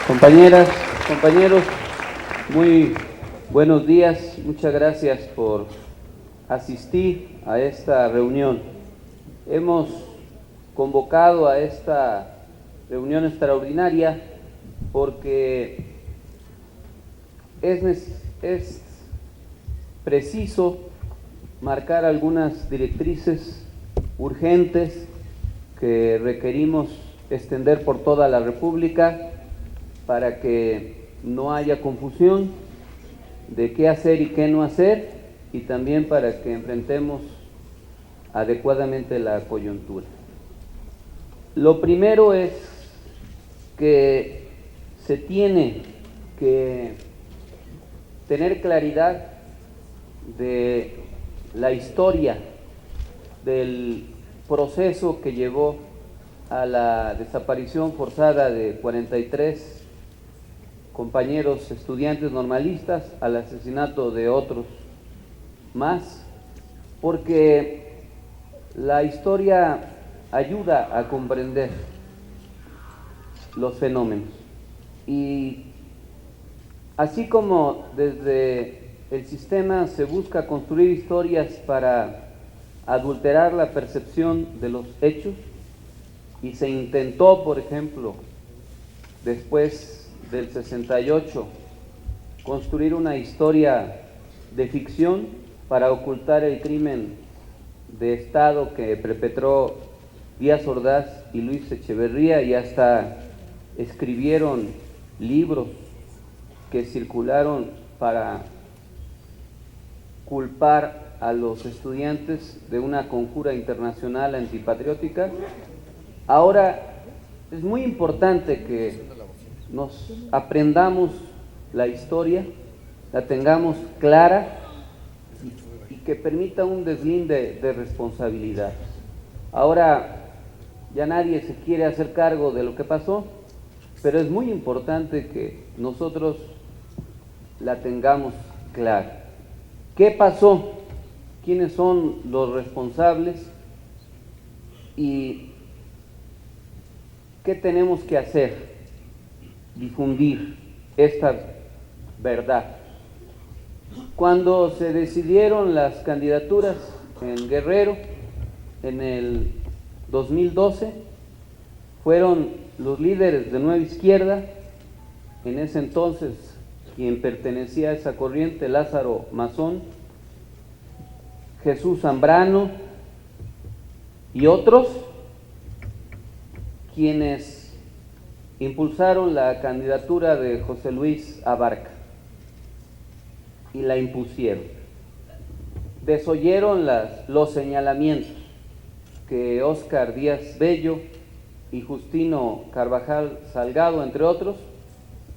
Compañeras, compañeros, muy buenos días. Muchas gracias por asistir a esta reunión. Hemos convocado a esta reunión extraordinaria porque es preciso marcar algunas directrices urgentes que requerimos extender por toda la República para que no haya confusión de qué hacer y qué no hacer, y también para que enfrentemos adecuadamente la coyuntura. Lo primero es que se tiene que tener claridad de la historia del proceso que llevó a la desaparición forzada de 43 compañeros estudiantes normalistas, al asesinato de otros más, porque la historia ayuda a comprender los fenómenos. Y así como desde el sistema se busca construir historias para adulterar la percepción de los hechos, y se intentó, por ejemplo, después del 68, construir una historia de ficción para ocultar el crimen de Estado que perpetró Díaz Ordaz y Luis Echeverría, y hasta escribieron libros que circularon para culpar a los estudiantes de una conjura internacional antipatriótica. Ahora es muy importante que nos aprendamos la historia, la tengamos clara y que permita un deslinde de responsabilidades. Ahora ya nadie se quiere hacer cargo de lo que pasó, pero es muy importante que nosotros la tengamos clara. ¿Qué pasó? ¿Quiénes son los responsables? ¿Y qué tenemos que hacer? Difundir esta verdad. Cuando se decidieron las candidaturas en Guerrero en el 2012, fueron los líderes de Nueva Izquierda, en ese entonces quien pertenecía a esa corriente, Lázaro Mazón, Jesús Zambrano y otros, quienes impulsaron la candidatura de José Luis Abarca y la impusieron. Desoyeron los señalamientos que Óscar Díaz Bello y Justino Carvajal Salgado, entre otros,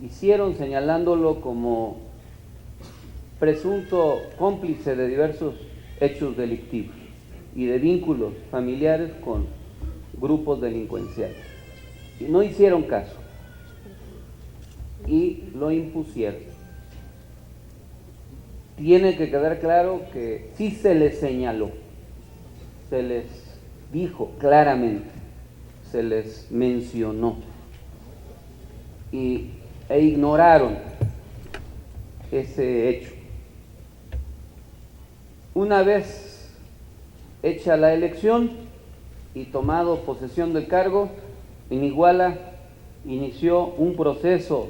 hicieron, señalándolo como presunto cómplice de diversos hechos delictivos y de vínculos familiares con grupos delincuenciales. Y no hicieron caso y lo impusieron. Tiene que quedar claro que sí se les señaló, se les dijo claramente, se les mencionó e ignoraron ese hecho. Una vez hecha la elección y tomado posesión del cargo, en Iguala inició un proceso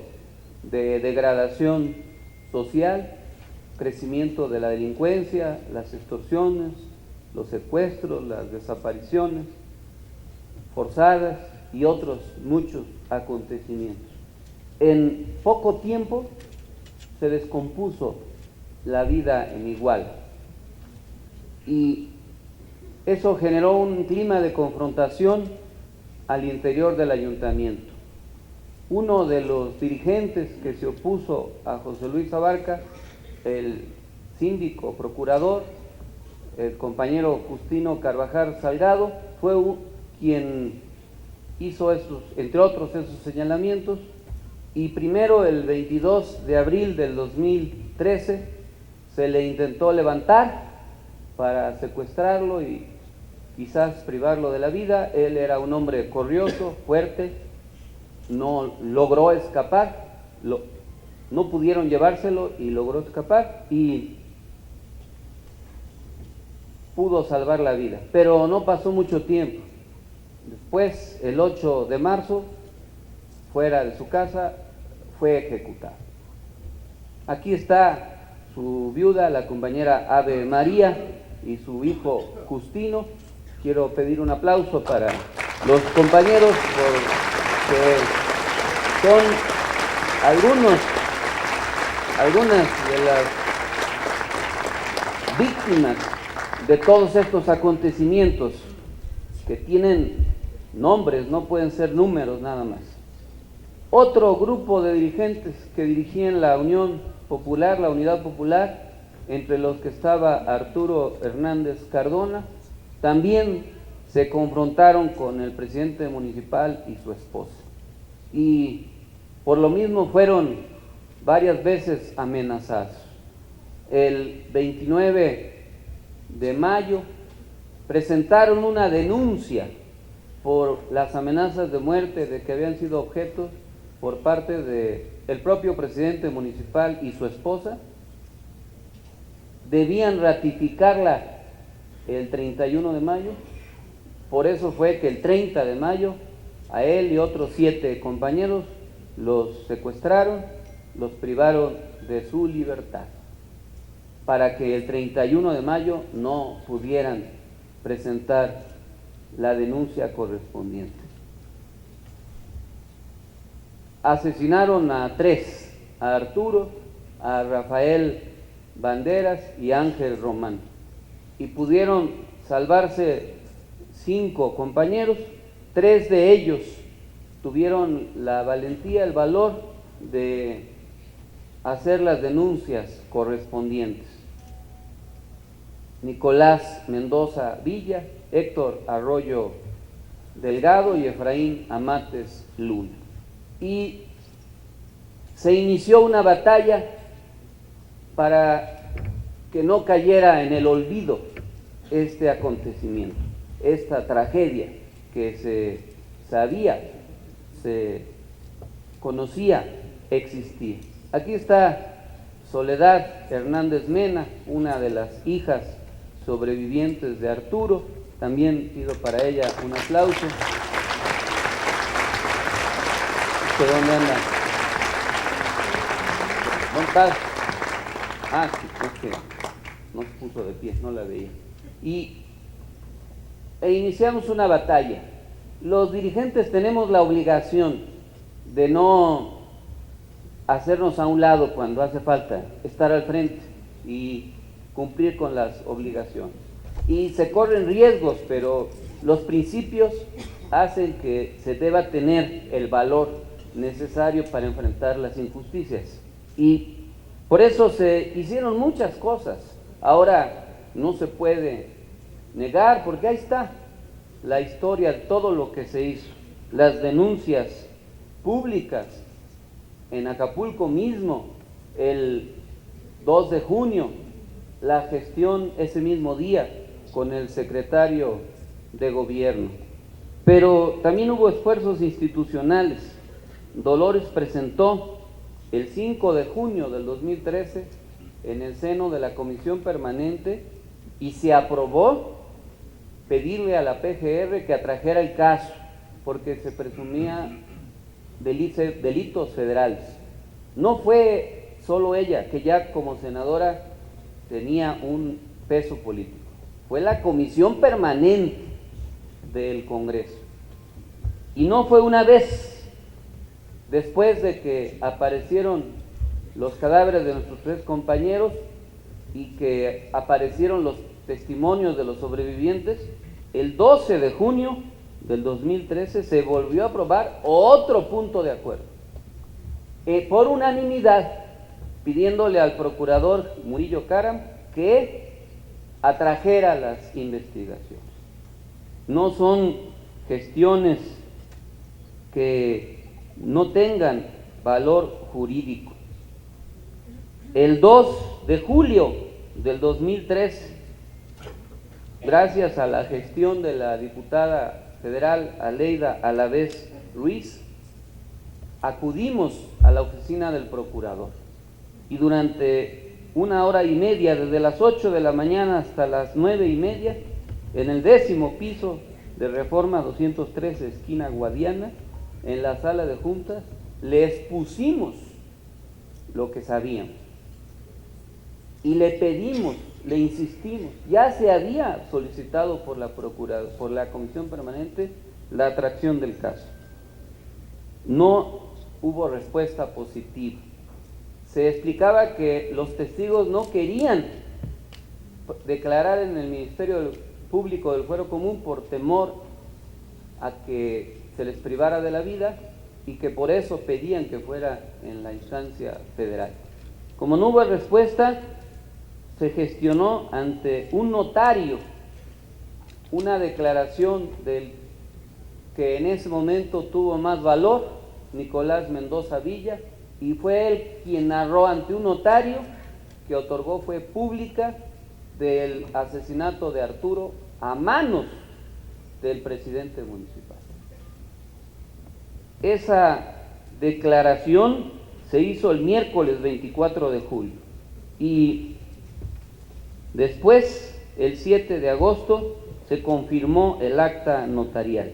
de degradación social, crecimiento de la delincuencia, las extorsiones, los secuestros, las desapariciones forzadas y otros muchos acontecimientos. En poco tiempo se descompuso la vida en Iguala y eso generó un clima de confrontación al interior del ayuntamiento. Uno de los dirigentes que se opuso a José Luis Abarca, el síndico procurador, el compañero Justino Carvajal Salgado, fue quien hizo esos, entre otros, esos señalamientos, y primero, el 22 de abril del 2013, se le intentó levantar para secuestrarlo y quizás privarlo de la vida. Él era un hombre corrioso, fuerte, no logró escapar, no pudieron llevárselo y logró escapar y pudo salvar la vida. Pero no pasó mucho tiempo. Después, el 8 de marzo, fuera de su casa, fue ejecutado. Aquí está su viuda, la compañera Ave María, y su hijo Justino. Quiero pedir un aplauso para los compañeros porque son algunas de las víctimas de todos estos acontecimientos que tienen nombres, no pueden ser números nada más. Otro grupo de dirigentes que dirigían la Unión Popular, la Unidad Popular, entre los que estaba Arturo Hernández Cardona, también se confrontaron con el presidente municipal y su esposa. Y por lo mismo fueron varias veces amenazados. El 29 de mayo presentaron una denuncia por las amenazas de muerte de que habían sido objeto por parte del propio presidente municipal y su esposa. Debían ratificarla el 31 de mayo, por eso fue que el 30 de mayo a él y otros 7 compañeros los secuestraron, los privaron de su libertad, para que el 31 de mayo no pudieran presentar la denuncia correspondiente. Asesinaron a 3, a Arturo, a Rafael Banderas y Ángel Román, y pudieron salvarse 5 compañeros. 3 de ellos tuvieron la valentía, el valor de hacer las denuncias correspondientes: Nicolás Mendoza Villa, Héctor Arroyo Delgado y Efraín Amates Luna. Y se inició una batalla para que no cayera en el olvido este acontecimiento, esta tragedia que se sabía, se conocía existir. Aquí está Soledad Hernández Mena, una de las hijas sobrevivientes de Arturo. También pido para ella un aplauso. ¿De dónde anda? ¿Dónde estás? Ah, sí, es que no se puso de pie, no la veía. E iniciamos una batalla. Los dirigentes tenemos la obligación de no hacernos a un lado cuando hace falta, estar al frente y cumplir con las obligaciones. Y se corren riesgos, pero los principios hacen que se deba tener el valor necesario para enfrentar las injusticias. Y por eso se hicieron muchas cosas. Ahora no se puede negar, porque ahí está la historia de todo lo que se hizo. Las denuncias públicas en Acapulco mismo, el 2 de junio, la gestión ese mismo día con el secretario de gobierno. Pero también hubo esfuerzos institucionales. Dolores presentó el 5 de junio del 2013 en el seno de la Comisión Permanente y se aprobó pedirle a la PGR que atrajera el caso porque se presumía delitos federales. No fue solo ella, que ya como senadora tenía un peso político, fue la Comisión Permanente del Congreso. Y no fue una vez. Después de que aparecieron los cadáveres de nuestros 3 compañeros y que aparecieron los testimonios de los sobrevivientes, el 12 de junio del 2013 se volvió a aprobar otro punto de acuerdo, por unanimidad, pidiéndole al procurador Murillo Karam que atrajera las investigaciones. No son gestiones que no tengan valor jurídico. El 2 de julio del 2003, gracias a la gestión de la diputada federal Aleida Alavés Ruiz, acudimos a la oficina del procurador y durante 1 hora y media, desde las 8 de la mañana hasta las 9:30, en el 10º piso de Reforma 213, esquina Guadiana, en la sala de juntas, le expusimos lo que sabíamos y le pedimos, le insistimos. Ya se había solicitado por la Comisión Permanente la atracción del caso. No hubo respuesta positiva. Se explicaba que los testigos no querían declarar en el Ministerio Público del Fuero Común por temor a que se les privara de la vida y que por eso pedían que fuera en la instancia federal. Como no hubo respuesta, se gestionó ante un notario una declaración del que en ese momento tuvo más valor, Nicolás Mendoza Villa, y fue él quien narró ante un notario que otorgó fe pública del asesinato de Arturo a manos del presidente municipal. Esa declaración se hizo el miércoles 24 de julio y después, el 7 de agosto, se confirmó el acta notarial.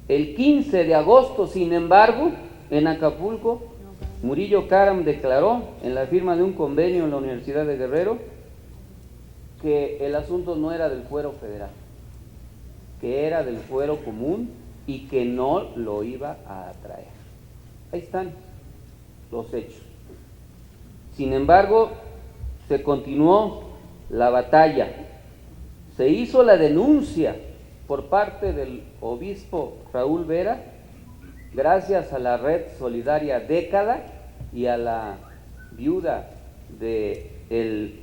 El 15 de agosto, sin embargo, en Acapulco, Murillo Karam declaró en la firma de un convenio en la Universidad de Guerrero que el asunto no era del fuero federal, que era del fuero común y que no lo iba a traer. Ahí están los hechos. Sin embargo, se continuó la batalla. Se hizo la denuncia por parte del obispo Raúl Vera, gracias a la Red Solidaria Década y a la viuda del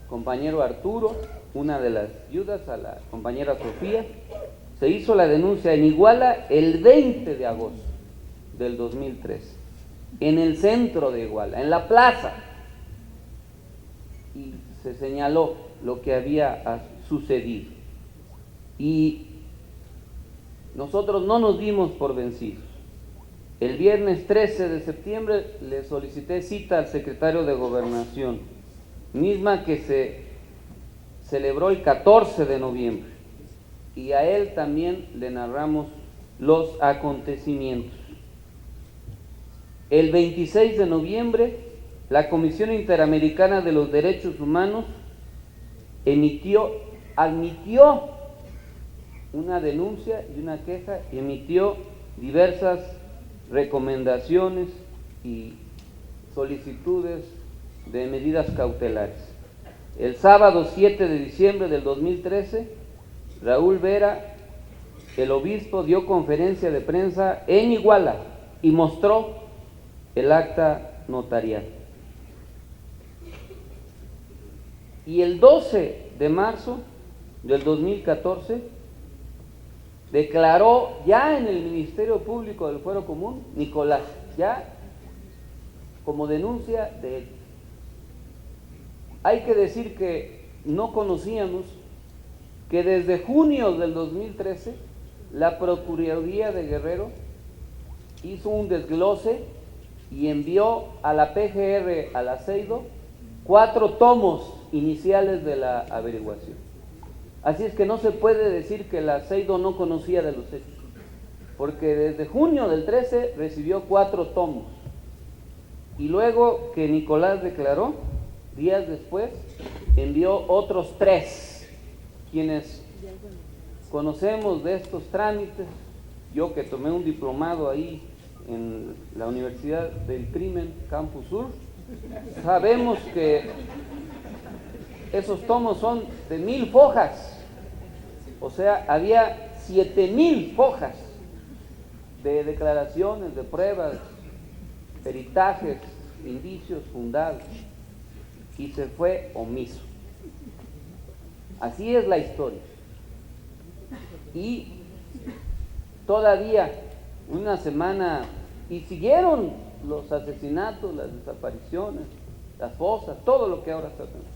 compañero Arturo, una de las viudas, a la compañera Sofía. Se hizo la denuncia en Iguala el 20 de agosto del 2003, en el centro de Iguala, en la plaza, y se señaló lo que había sucedido. Y nosotros no nos dimos por vencidos. El viernes 13 de septiembre le solicité cita al secretario de Gobernación, misma que se celebró el 14 de noviembre, y a él también le narramos los acontecimientos. El 26 de noviembre, la Comisión Interamericana de los Derechos Humanos admitió una denuncia y una queja, y emitió diversas recomendaciones y solicitudes de medidas cautelares. El sábado 7 de diciembre del 2013, Raúl Vera, el obispo, dio conferencia de prensa en Iguala y mostró el acta notarial. Y el 12 de marzo del 2014 declaró ya en el Ministerio Público del Fuero Común Nicolás, ya como denuncia de él. Hay que decir que no conocíamos que desde junio del 2013 la Procuraduría de Guerrero hizo un desglose y envió a la PGR, a la CEIDO, 4 tomos iniciales de la averiguación. Así es que no se puede decir que la CEIDO no conocía de los hechos, porque desde junio del 13 recibió 4 tomos, y luego que Nicolás declaró, días después, envió otros 3. Quienes conocemos de estos trámites, yo que tomé un diplomado ahí en la Universidad del Crimen, Campus Sur, sabemos que esos tomos son de 1000 fojas, o sea, había 7000 fojas de declaraciones, de pruebas, peritajes, indicios fundados, y se fue omiso. Así es la historia. Y todavía una semana, y siguieron los asesinatos, las desapariciones, las fosas, todo lo que ahora está haciendo.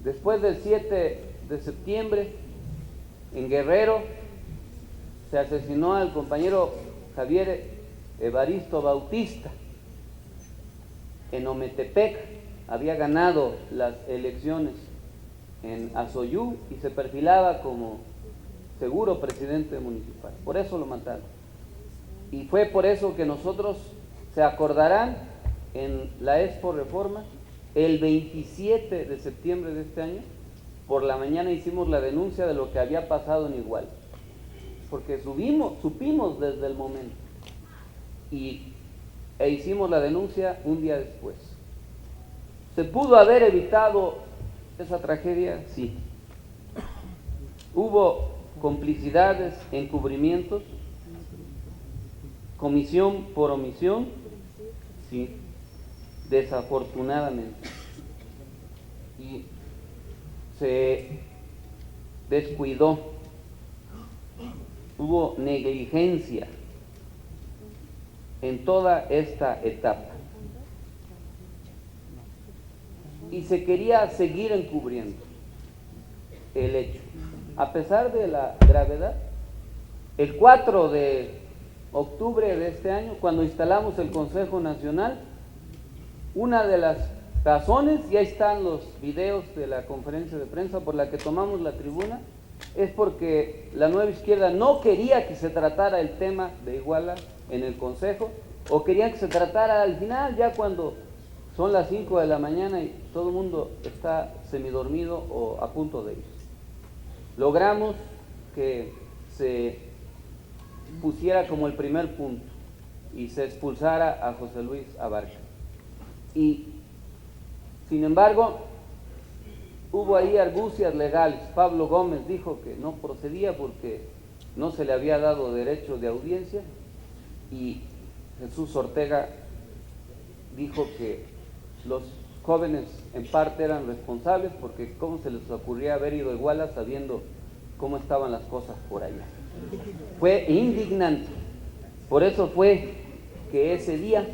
Después del 7 de septiembre, en Guerrero, se asesinó al compañero Javier Evaristo Bautista en Ometepec había ganado las elecciones en Azoyú y se perfilaba como seguro presidente municipal. Por eso lo mataron. Y fue por eso que nosotros, se acordarán, en la Expo Reforma, el 27 de septiembre de este año, por la mañana hicimos la denuncia de lo que había pasado en Iguala, porque supimos desde el momento e hicimos la denuncia un día después. ¿Se pudo haber evitado esa tragedia? Sí. Hubo complicidades, encubrimientos, comisión por omisión, sí, desafortunadamente. Y se descuidó, hubo negligencia en toda esta etapa. Y se quería seguir encubriendo el hecho. A pesar de la gravedad, el 4 de octubre de este año, cuando instalamos el Consejo Nacional, una de las razones, y ahí están los videos de la conferencia de prensa por la que tomamos la tribuna, es porque la Nueva Izquierda no quería que se tratara el tema de Iguala en el Consejo, o querían que se tratara al final, ya cuando son las 5 de la mañana y todo el mundo está semidormido o a punto de ir. Logramos que se pusiera como el primer punto y se expulsara a José Luis Abarca. Y sin embargo, hubo ahí argucias legales. Pablo Gómez dijo que no procedía porque no se le había dado derecho de audiencia, y Jesús Ortega dijo que los jóvenes en parte eran responsables porque cómo se les ocurría haber ido a Iguala sabiendo cómo estaban las cosas por allá. Fue indignante. Por eso fue que ese día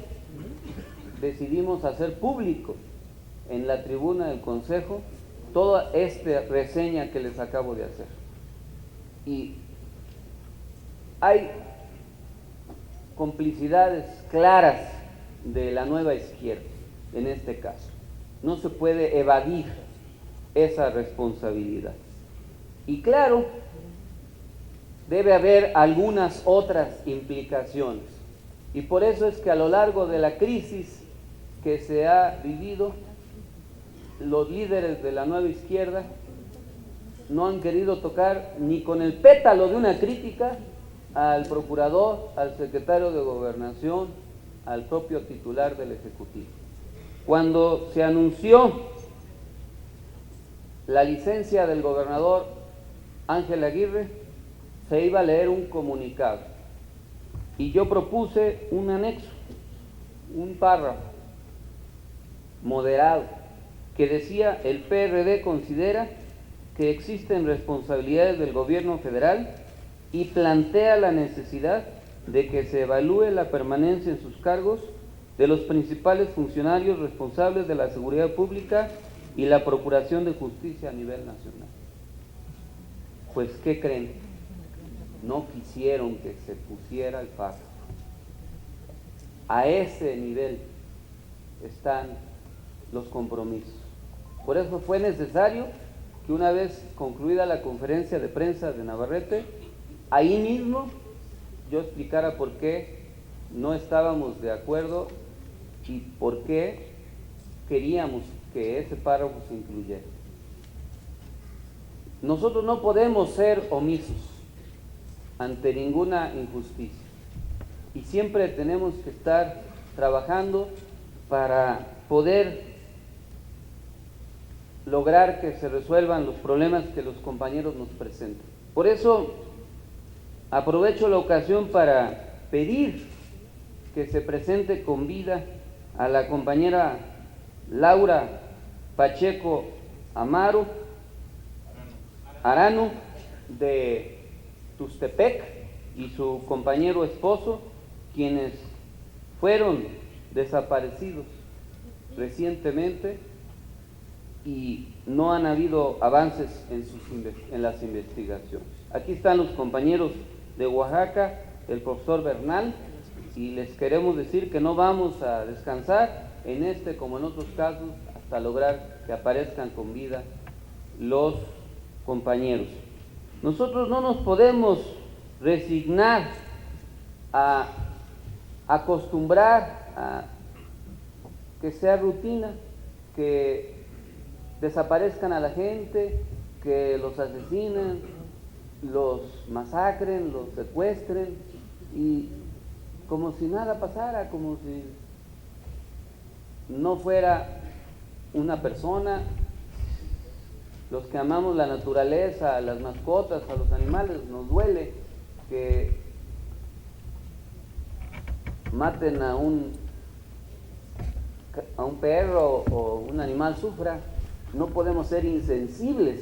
decidimos hacer público en la tribuna del Consejo toda esta reseña que les acabo de hacer. Y hay complicidades claras de la Nueva Izquierda en este caso. No se puede evadir esa responsabilidad. Y claro, debe haber algunas otras implicaciones. Y por eso es que a lo largo de la crisis que se ha vivido, los líderes de la Nueva Izquierda no han querido tocar ni con el pétalo de una crítica al procurador, al secretario de Gobernación, al propio titular del Ejecutivo. Cuando se anunció la licencia del gobernador Ángel Aguirre, se iba a leer un comunicado y yo propuse un anexo, un párrafo moderado que decía: el PRD considera que existen responsabilidades del gobierno federal y plantea la necesidad de que se evalúe la permanencia en sus cargos de los principales funcionarios responsables de la seguridad pública y la procuración de justicia a nivel nacional. Pues, ¿qué creen? No quisieron que se pusiera el párrafo. A ese nivel están los compromisos. Por eso fue necesario que una vez concluida la conferencia de prensa de Navarrete, ahí mismo yo explicara por qué no estábamos de acuerdo y por qué queríamos que ese párrafo se incluyera. Nosotros no podemos ser omisos ante ninguna injusticia y siempre tenemos que estar trabajando para poder lograr que se resuelvan los problemas que los compañeros nos presentan. Por eso aprovecho la ocasión para pedir que se presente con vida a la compañera Laura Pacheco Arano de Tustepec y su compañero esposo, quienes fueron desaparecidos recientemente y no han habido avances en las investigaciones. Aquí están los compañeros de Oaxaca el profesor Bernal, y les queremos decir que no vamos a descansar en este como en otros casos hasta lograr que aparezcan con vida los compañeros. Nosotros no nos podemos resignar a acostumbrar a que sea rutina, que desaparezcan a la gente, que los asesinen, los masacren, los secuestren, y como si nada pasara, como si no fuera una persona. Los que amamos la naturaleza, a las mascotas, a los animales, nos duele que maten a un perro o un animal sufra. No podemos ser insensibles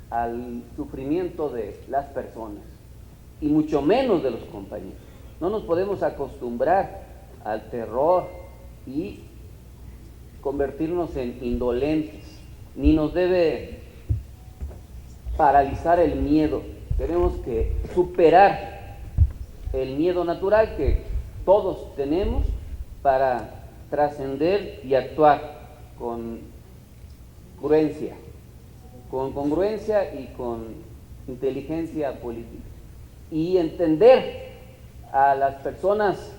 al sufrimiento de las personas, y mucho menos de los compañeros. No nos podemos acostumbrar al terror y convertirnos en indolentes, ni nos debe paralizar el miedo. Tenemos que superar el miedo natural que todos tenemos para trascender y actuar con congruencia y con inteligencia política, y entender a las personas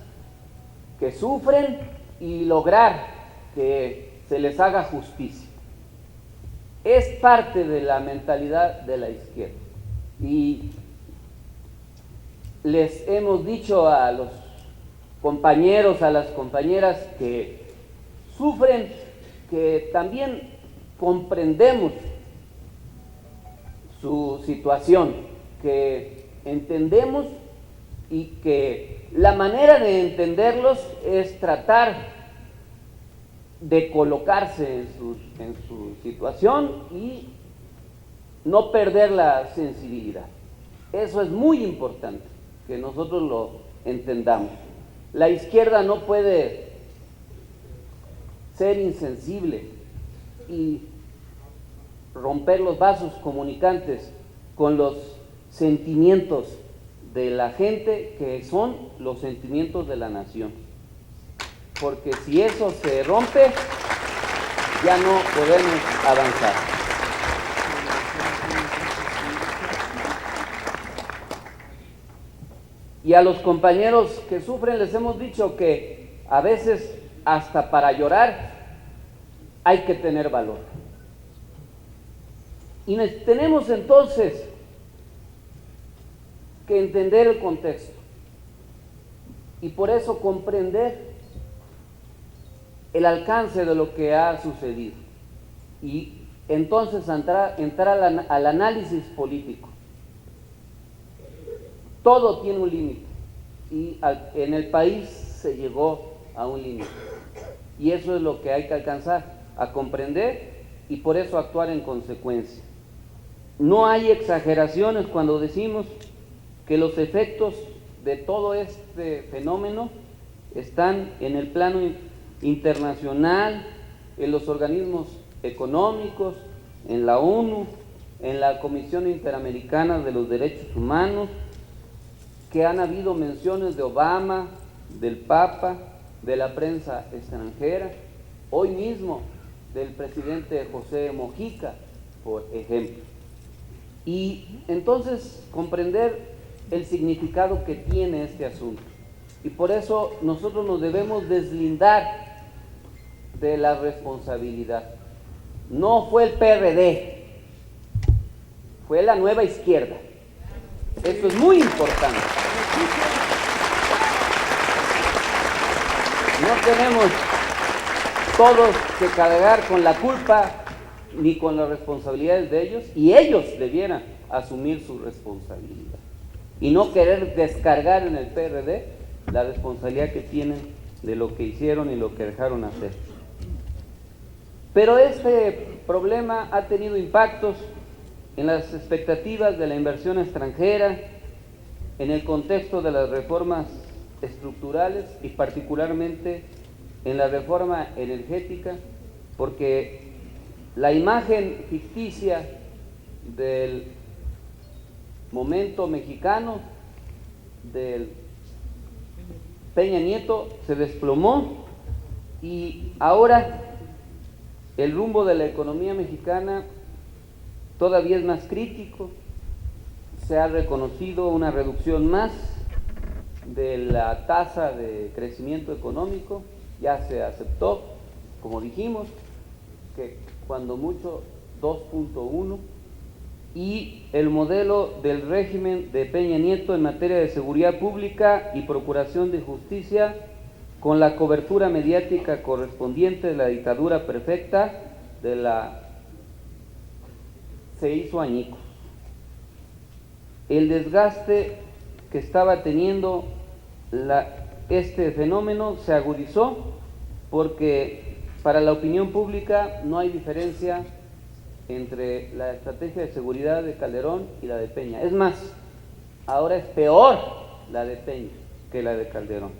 que sufren y lograr que se les haga justicia. Es parte de la mentalidad de la izquierda, y les hemos dicho a los compañeros, a las compañeras que sufren, que también comprendemos su situación, que entendemos, y que la manera de entenderlos es tratar de colocarse en su situación y no perder la sensibilidad. Eso es muy importante, que nosotros lo entendamos. La izquierda no puede ser insensible y romper los vasos comunicantes con los sentimientos de la gente, que son los sentimientos de la nación. Porque si eso se rompe, ya no podemos avanzar. Y a los compañeros que sufren les hemos dicho que a veces hasta para llorar hay que tener valor. Y tenemos entonces que entender el contexto, y por eso comprender el alcance de lo que ha sucedido, y entonces entrar al análisis político. Todo tiene un límite, y en el país se llegó a un límite, y eso es lo que hay que alcanzar, a comprender, y por eso actuar en consecuencia. No hay exageraciones cuando decimos que los efectos de todo este fenómeno están en el plano internacional, en los organismos económicos, en la ONU, en la Comisión Interamericana de los Derechos Humanos, que han habido menciones de Obama, del Papa, de la prensa extranjera, hoy mismo del presidente José Mojica, por ejemplo. Y entonces comprender el significado que tiene este asunto. Y por eso nosotros nos debemos deslindar de la responsabilidad. No fue el PRD, fue la nueva izquierda. Esto es muy importante. No tenemos todos que cargar con la culpa ni con las responsabilidades de ellos, y ellos debieran asumir su responsabilidad y no querer descargar en el PRD la responsabilidad que tienen de lo que hicieron y lo que dejaron hacer. Pero este problema ha tenido impactos en las expectativas de la inversión extranjera, en el contexto de las reformas estructurales y particularmente en la reforma energética, porque la imagen ficticia del momento mexicano del Peña Nieto se desplomó y ahora el rumbo de la economía mexicana todavía es más crítico. Se ha reconocido una reducción más de la tasa de crecimiento económico, ya se aceptó, como dijimos, que cuando mucho 2.1, y el modelo del régimen de Peña Nieto en materia de seguridad pública y procuración de justicia, con la cobertura mediática correspondiente de la dictadura perfecta se hizo añicos. El desgaste que estaba teniendo este fenómeno se agudizó porque para la opinión pública no hay diferencia entre la estrategia de seguridad de Calderón y la de Peña. Es más, ahora es peor la de Peña que la de Calderón.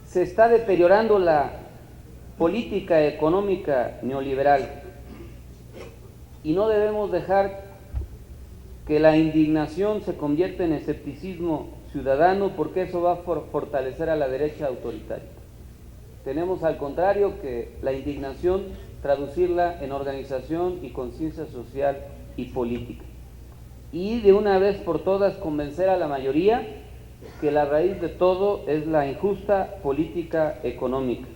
Se está deteriorando la política económica neoliberal y no debemos dejar que la indignación se convierta en escepticismo ciudadano, porque eso va a fortalecer a la derecha autoritaria. Tenemos al contrario que la indignación traducirla en organización y conciencia social y política. Y de una vez por todas convencer a la mayoría que la raíz de todo es la injusta política económica.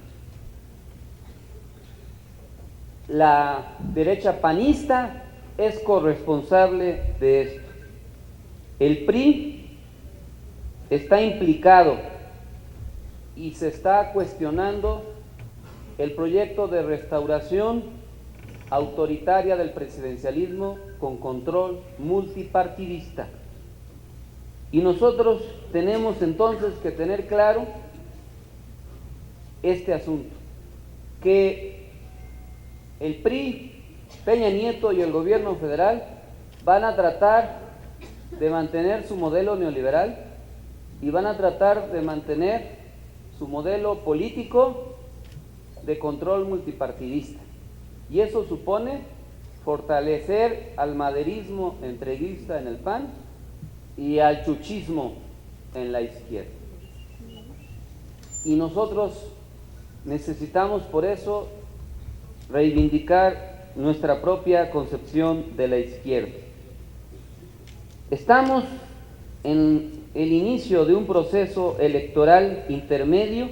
La derecha panista es corresponsable de esto. El PRI está implicado y se está cuestionando el proyecto de restauración autoritaria del presidencialismo con control multipartidista. Y nosotros tenemos entonces que tener claro este asunto, que el PRI, Peña Nieto y el gobierno federal van a tratar de mantener su modelo neoliberal y van a tratar de mantener su modelo político de control multipartidista. Y eso supone fortalecer al maderismo entreguista en el PAN y al chuchismo en la izquierda. Y nosotros necesitamos por eso reivindicar nuestra propia concepción de la izquierda. Estamos en el inicio de un proceso electoral intermedio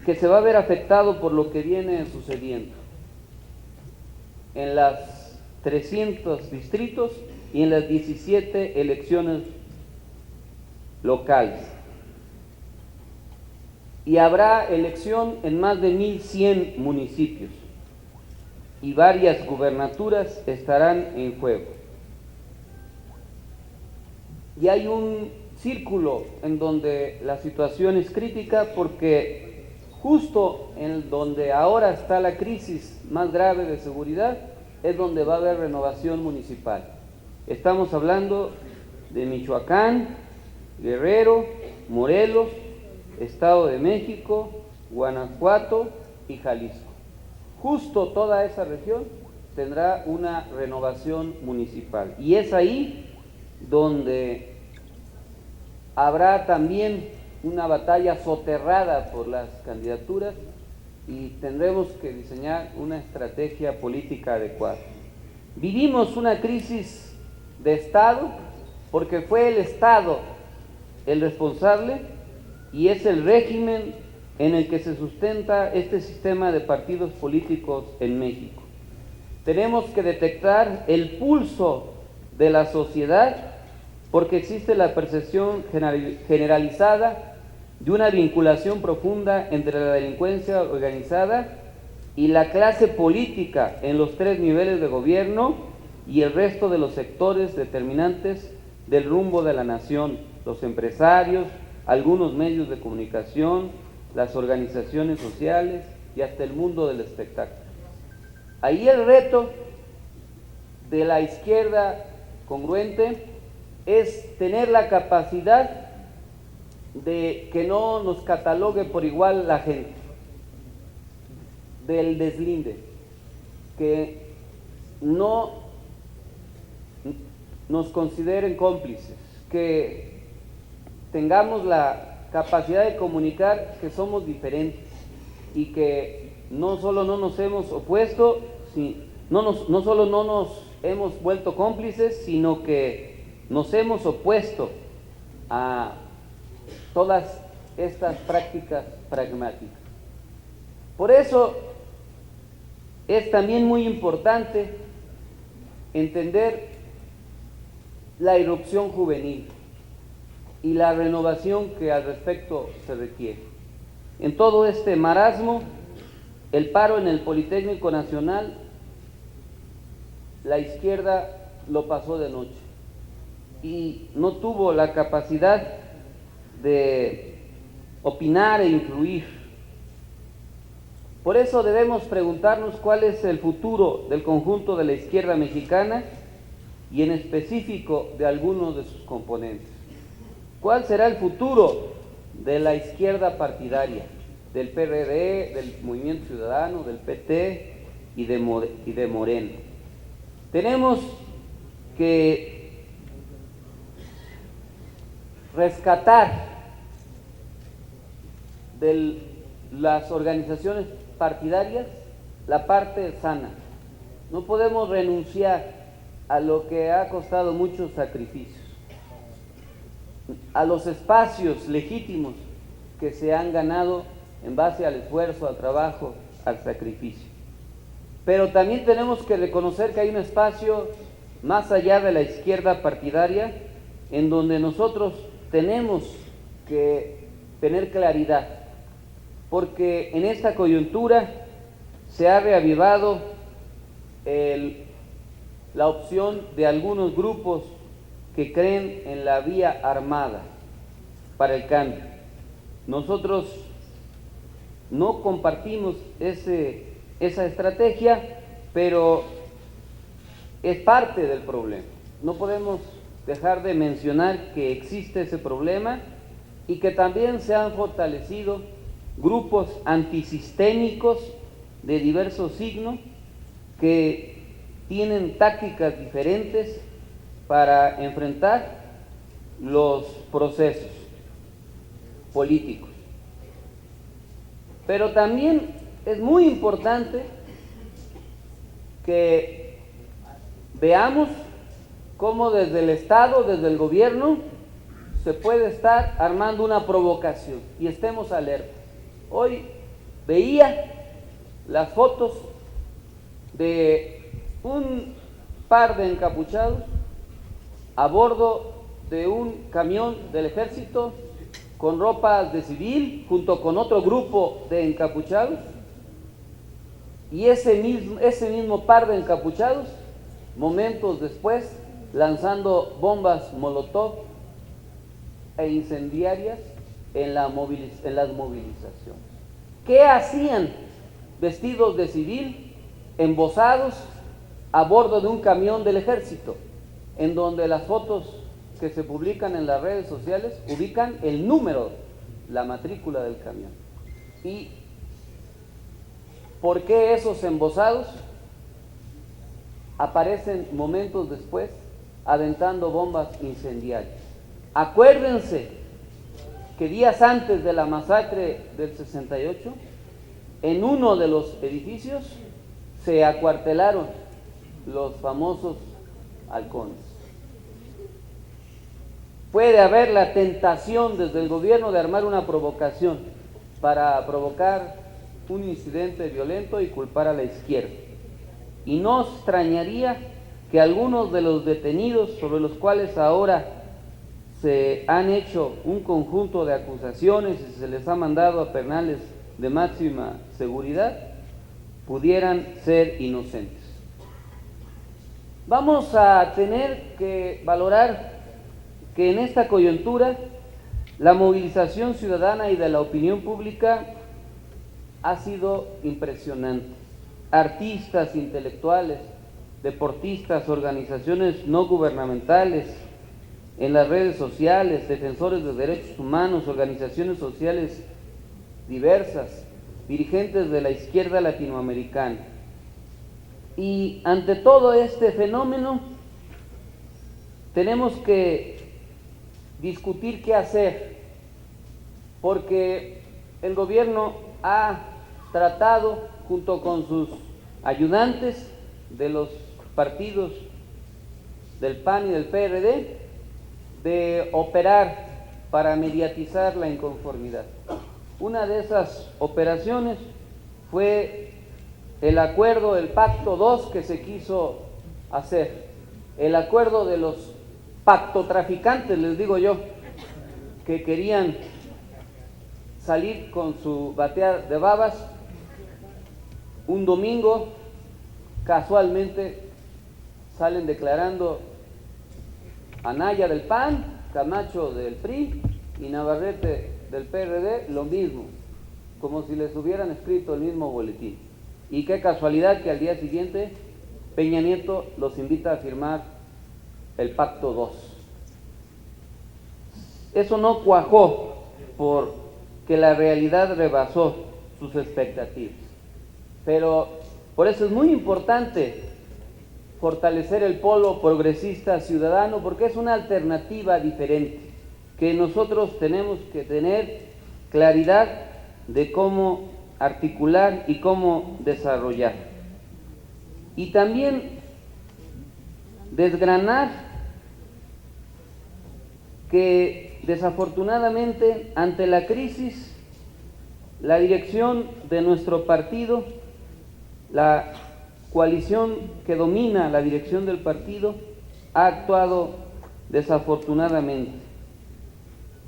que se va a ver afectado por lo que viene sucediendo en las 300 distritos y en las 17 elecciones locales. Y habrá elección en más de 1,100 municipios y varias gubernaturas estarán en juego. Y hay un círculo en donde la situación es crítica porque justo en donde ahora está la crisis más grave de seguridad es donde va a haber renovación municipal. Estamos hablando de Michoacán, Guerrero, Morelos, Estado de México, Guanajuato y Jalisco. Justo toda esa región tendrá una renovación municipal y es ahí donde habrá también una batalla soterrada por las candidaturas y tendremos que diseñar una estrategia política adecuada. Vivimos una crisis de Estado porque fue el Estado el responsable y es el régimen en el que se sustenta este sistema de partidos políticos en México. Tenemos que detectar el pulso de la sociedad porque existe la percepción generalizada de una vinculación profunda entre la delincuencia organizada y la clase política en los 3 niveles de gobierno y el resto de los sectores determinantes del rumbo de la nación, los empresarios, algunos medios de comunicación, las organizaciones sociales y hasta el mundo del espectáculo. Ahí el reto de la izquierda congruente es tener la capacidad de que no nos catalogue por igual la gente, del deslinde, que no nos consideren cómplices, que tengamos la capacidad de comunicar que somos diferentes y que no solo no nos hemos opuesto, no solo no nos hemos vuelto cómplices, sino que nos hemos opuesto a todas estas prácticas pragmáticas. Por eso es también muy importante entender la irrupción juvenil y la renovación que al respecto se requiere. En todo este marasmo, el paro en el Politécnico Nacional, la izquierda lo pasó de noche y no tuvo la capacidad de opinar e influir. Por eso debemos preguntarnos cuál es el futuro del conjunto de la izquierda mexicana y en específico de algunos de sus componentes. ¿Cuál será el futuro de la izquierda partidaria, del PRD, del Movimiento Ciudadano, del PT y de Morena? Tenemos que rescatar de las organizaciones partidarias la parte sana. No podemos renunciar a lo que ha costado muchos sacrificios, a los espacios legítimos que se han ganado en base al esfuerzo, al trabajo, al sacrificio. Pero también tenemos que reconocer que hay un espacio más allá de la izquierda partidaria en donde nosotros tenemos que tener claridad, porque en esta coyuntura se ha reavivado la opción de algunos grupos que creen en la vía armada para el cambio. Nosotros no compartimos esa estrategia, pero es parte del problema. No podemos dejar de mencionar que existe ese problema y que también se han fortalecido grupos antisistémicos de diversos signos que tienen tácticas diferentes para enfrentar los procesos políticos. Pero también es muy importante que veamos cómo desde el Estado, desde el gobierno, se puede estar armando una provocación y estemos alertas. Hoy veía las fotos de un par de encapuchados a bordo de un camión del ejército con ropas de civil junto con otro grupo de encapuchados, y ese mismo par de encapuchados momentos después lanzando bombas molotov e incendiarias en las movilizaciones. ¿Qué hacían vestidos de civil, embosados a bordo de un camión del ejército, en donde las fotos que se publican en las redes sociales ubican el número, la matrícula del camión? ¿Y por qué esos embosados aparecen momentos después aventando bombas incendiarias? Acuérdense que días antes de la masacre del 68, en uno de los edificios se acuartelaron los famosos halcones. Puede haber la tentación desde el gobierno de armar una provocación para provocar un incidente violento y culpar a la izquierda. Y no extrañaría que algunos de los detenidos sobre los cuales ahora se han hecho un conjunto de acusaciones y se les ha mandado a penales de máxima seguridad pudieran ser inocentes. Vamos a tener que valorar que en esta coyuntura la movilización ciudadana y de la opinión pública ha sido impresionante. Artistas, intelectuales, deportistas, organizaciones no gubernamentales, en las redes sociales, defensores de derechos humanos, organizaciones sociales diversas, dirigentes de la izquierda latinoamericana. Y ante todo este fenómeno, tenemos que discutir qué hacer, porque el gobierno ha tratado, junto con sus ayudantes de los partidos del PAN y del PRD, de operar para mediatizar la inconformidad. Una de esas operaciones fue el acuerdo, el Pacto 2 que se quiso hacer, el acuerdo de los pactotraficantes, les digo yo, que querían salir con su batea de babas un domingo, casualmente salen declarando Anaya del PAN, Camacho del PRI y Navarrete del PRD, lo mismo, como si les hubieran escrito el mismo boletín. Y qué casualidad que al día siguiente Peña Nieto los invita a firmar el Pacto 2. Eso no cuajó porque la realidad rebasó sus expectativas. Pero por eso es muy importante fortalecer el polo progresista ciudadano, porque es una alternativa diferente, que nosotros tenemos que tener claridad de cómo articular y cómo desarrollar. Y también desgranar que desafortunadamente ante la crisis, la dirección de nuestro partido, la coalición que domina la dirección del partido, ha actuado desafortunadamente.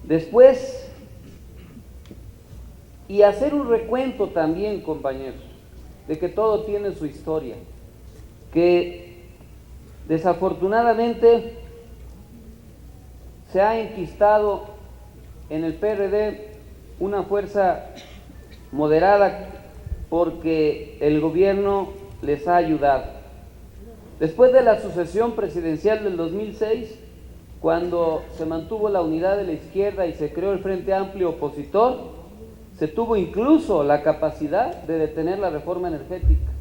Después, y hacer un recuento también, compañeros, de que todo tiene su historia, que desafortunadamente se ha enquistado en el PRD una fuerza moderada porque el gobierno les ha ayudado. Después de la sucesión presidencial del 2006, cuando se mantuvo la unidad de la izquierda y se creó el Frente Amplio opositor, se tuvo incluso la capacidad de detener la reforma energética,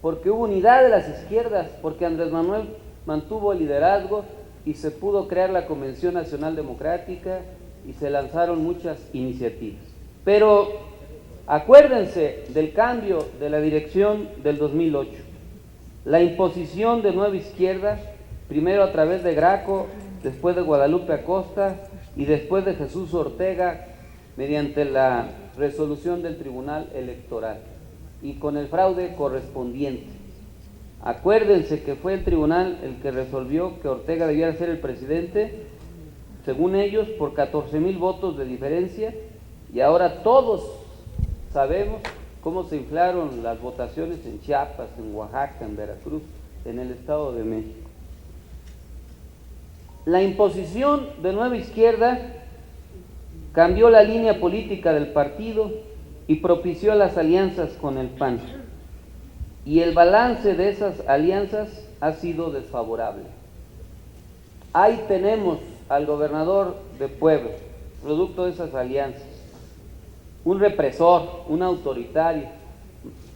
porque hubo unidad de las izquierdas, porque Andrés Manuel mantuvo el liderazgo y se pudo crear la Convención Nacional Democrática y se lanzaron muchas iniciativas. Pero acuérdense del cambio de la dirección del 2008, la imposición de Nueva Izquierda, primero a través de Graco, después de Guadalupe Acosta y después de Jesús Ortega, mediante la resolución del Tribunal Electoral y con el fraude correspondiente. Acuérdense que fue el tribunal el que resolvió que Ortega debiera ser el presidente, según ellos, por 14,000 votos de diferencia, y ahora todos sabemos cómo se inflaron las votaciones en Chiapas, en Oaxaca, en Veracruz, en el Estado de México. La imposición de Nueva Izquierda cambió la línea política del partido y propició las alianzas con el PAN. Y el balance de esas alianzas ha sido desfavorable. Ahí tenemos al gobernador de Puebla, producto de esas alianzas, un represor, un autoritario,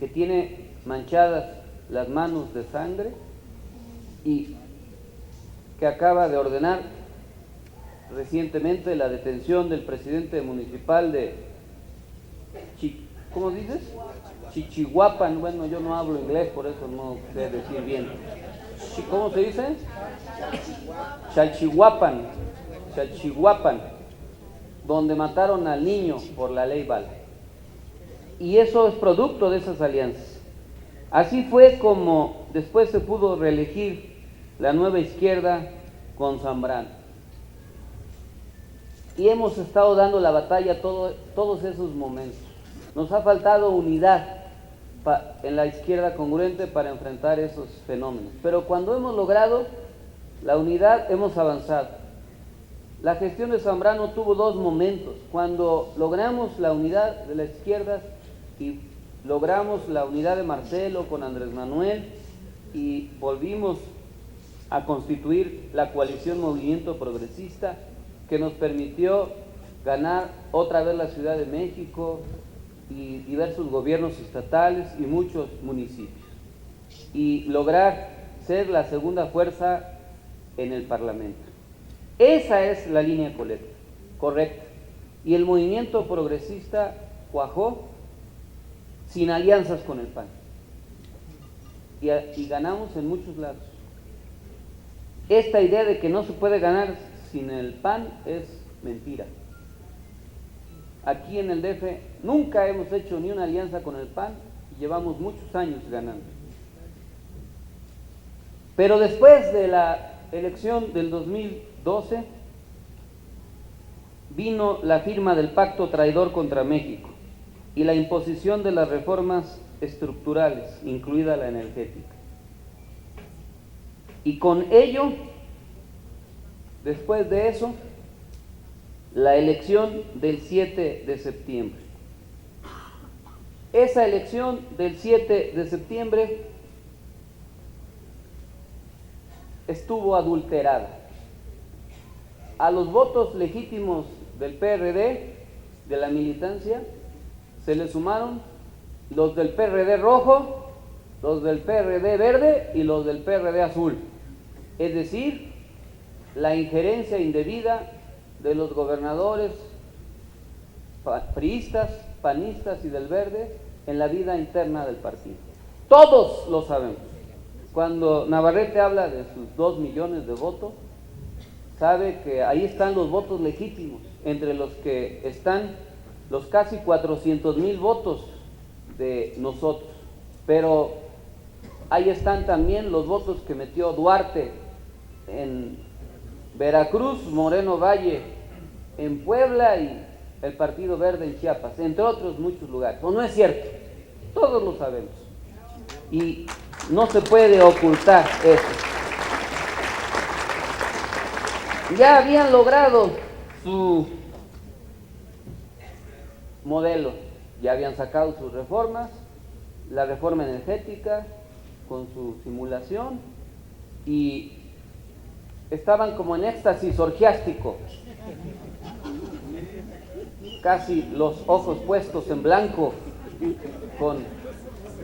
que tiene manchadas las manos de sangre y que acaba de ordenar recientemente la detención del presidente municipal de ¿cómo dices? Chichihuapan. Bueno, yo no hablo inglés, por eso no sé decir bien. ¿Cómo se dice? Chalchihuapan, donde mataron al niño por la ley Bala. Y eso es producto de esas alianzas. Así fue como después se pudo reelegir la Nueva Izquierda con Zambrano. Y hemos estado dando la batalla todos esos momentos. Nos ha faltado unidad en la izquierda congruente para enfrentar esos fenómenos. Pero cuando hemos logrado la unidad, hemos avanzado. La gestión de Zambrano tuvo dos momentos. Cuando logramos la unidad de la izquierda y logramos la unidad de Marcelo con Andrés Manuel y volvimos a constituir la coalición Movimiento Progresista, que nos permitió ganar otra vez la Ciudad de México y diversos gobiernos estatales y muchos municipios, y lograr ser la segunda fuerza en el Parlamento. Esa es la línea correcta. Y el movimiento progresista cuajó sin alianzas con el PAN. Y ganamos en muchos lados. Esta idea de que no se puede ganar sin el PAN es mentira. Aquí en el DF nunca hemos hecho ni una alianza con el PAN y llevamos muchos años ganando. Pero después de la elección del 2012 vino la firma del pacto traidor contra México y la imposición de las reformas estructurales, incluida la energética. Y con ello, después de eso, la elección del 7 de septiembre. Esa elección del 7 de septiembre estuvo adulterada. A los votos legítimos del PRD, de la militancia, se le sumaron los del PRD rojo, los del PRD verde y los del PRD azul. Es decir, la injerencia indebida de los gobernadores priistas, panistas y del verde en la vida interna del partido. Todos lo sabemos. Cuando Navarrete habla de sus 2 millones de votos, sabe que ahí están los votos legítimos, entre los que están los casi 400,000 votos de nosotros. Pero ahí están también los votos que metió Duarte en Veracruz, Moreno Valle en Puebla y el Partido Verde en Chiapas, entre otros muchos lugares. ¿O no es cierto? Todos lo sabemos. Y no se puede ocultar eso. Ya habían logrado su modelo, ya habían sacado sus reformas, la reforma energética con su simulación, y estaban como en éxtasis orgiástico, casi los ojos puestos en blanco, con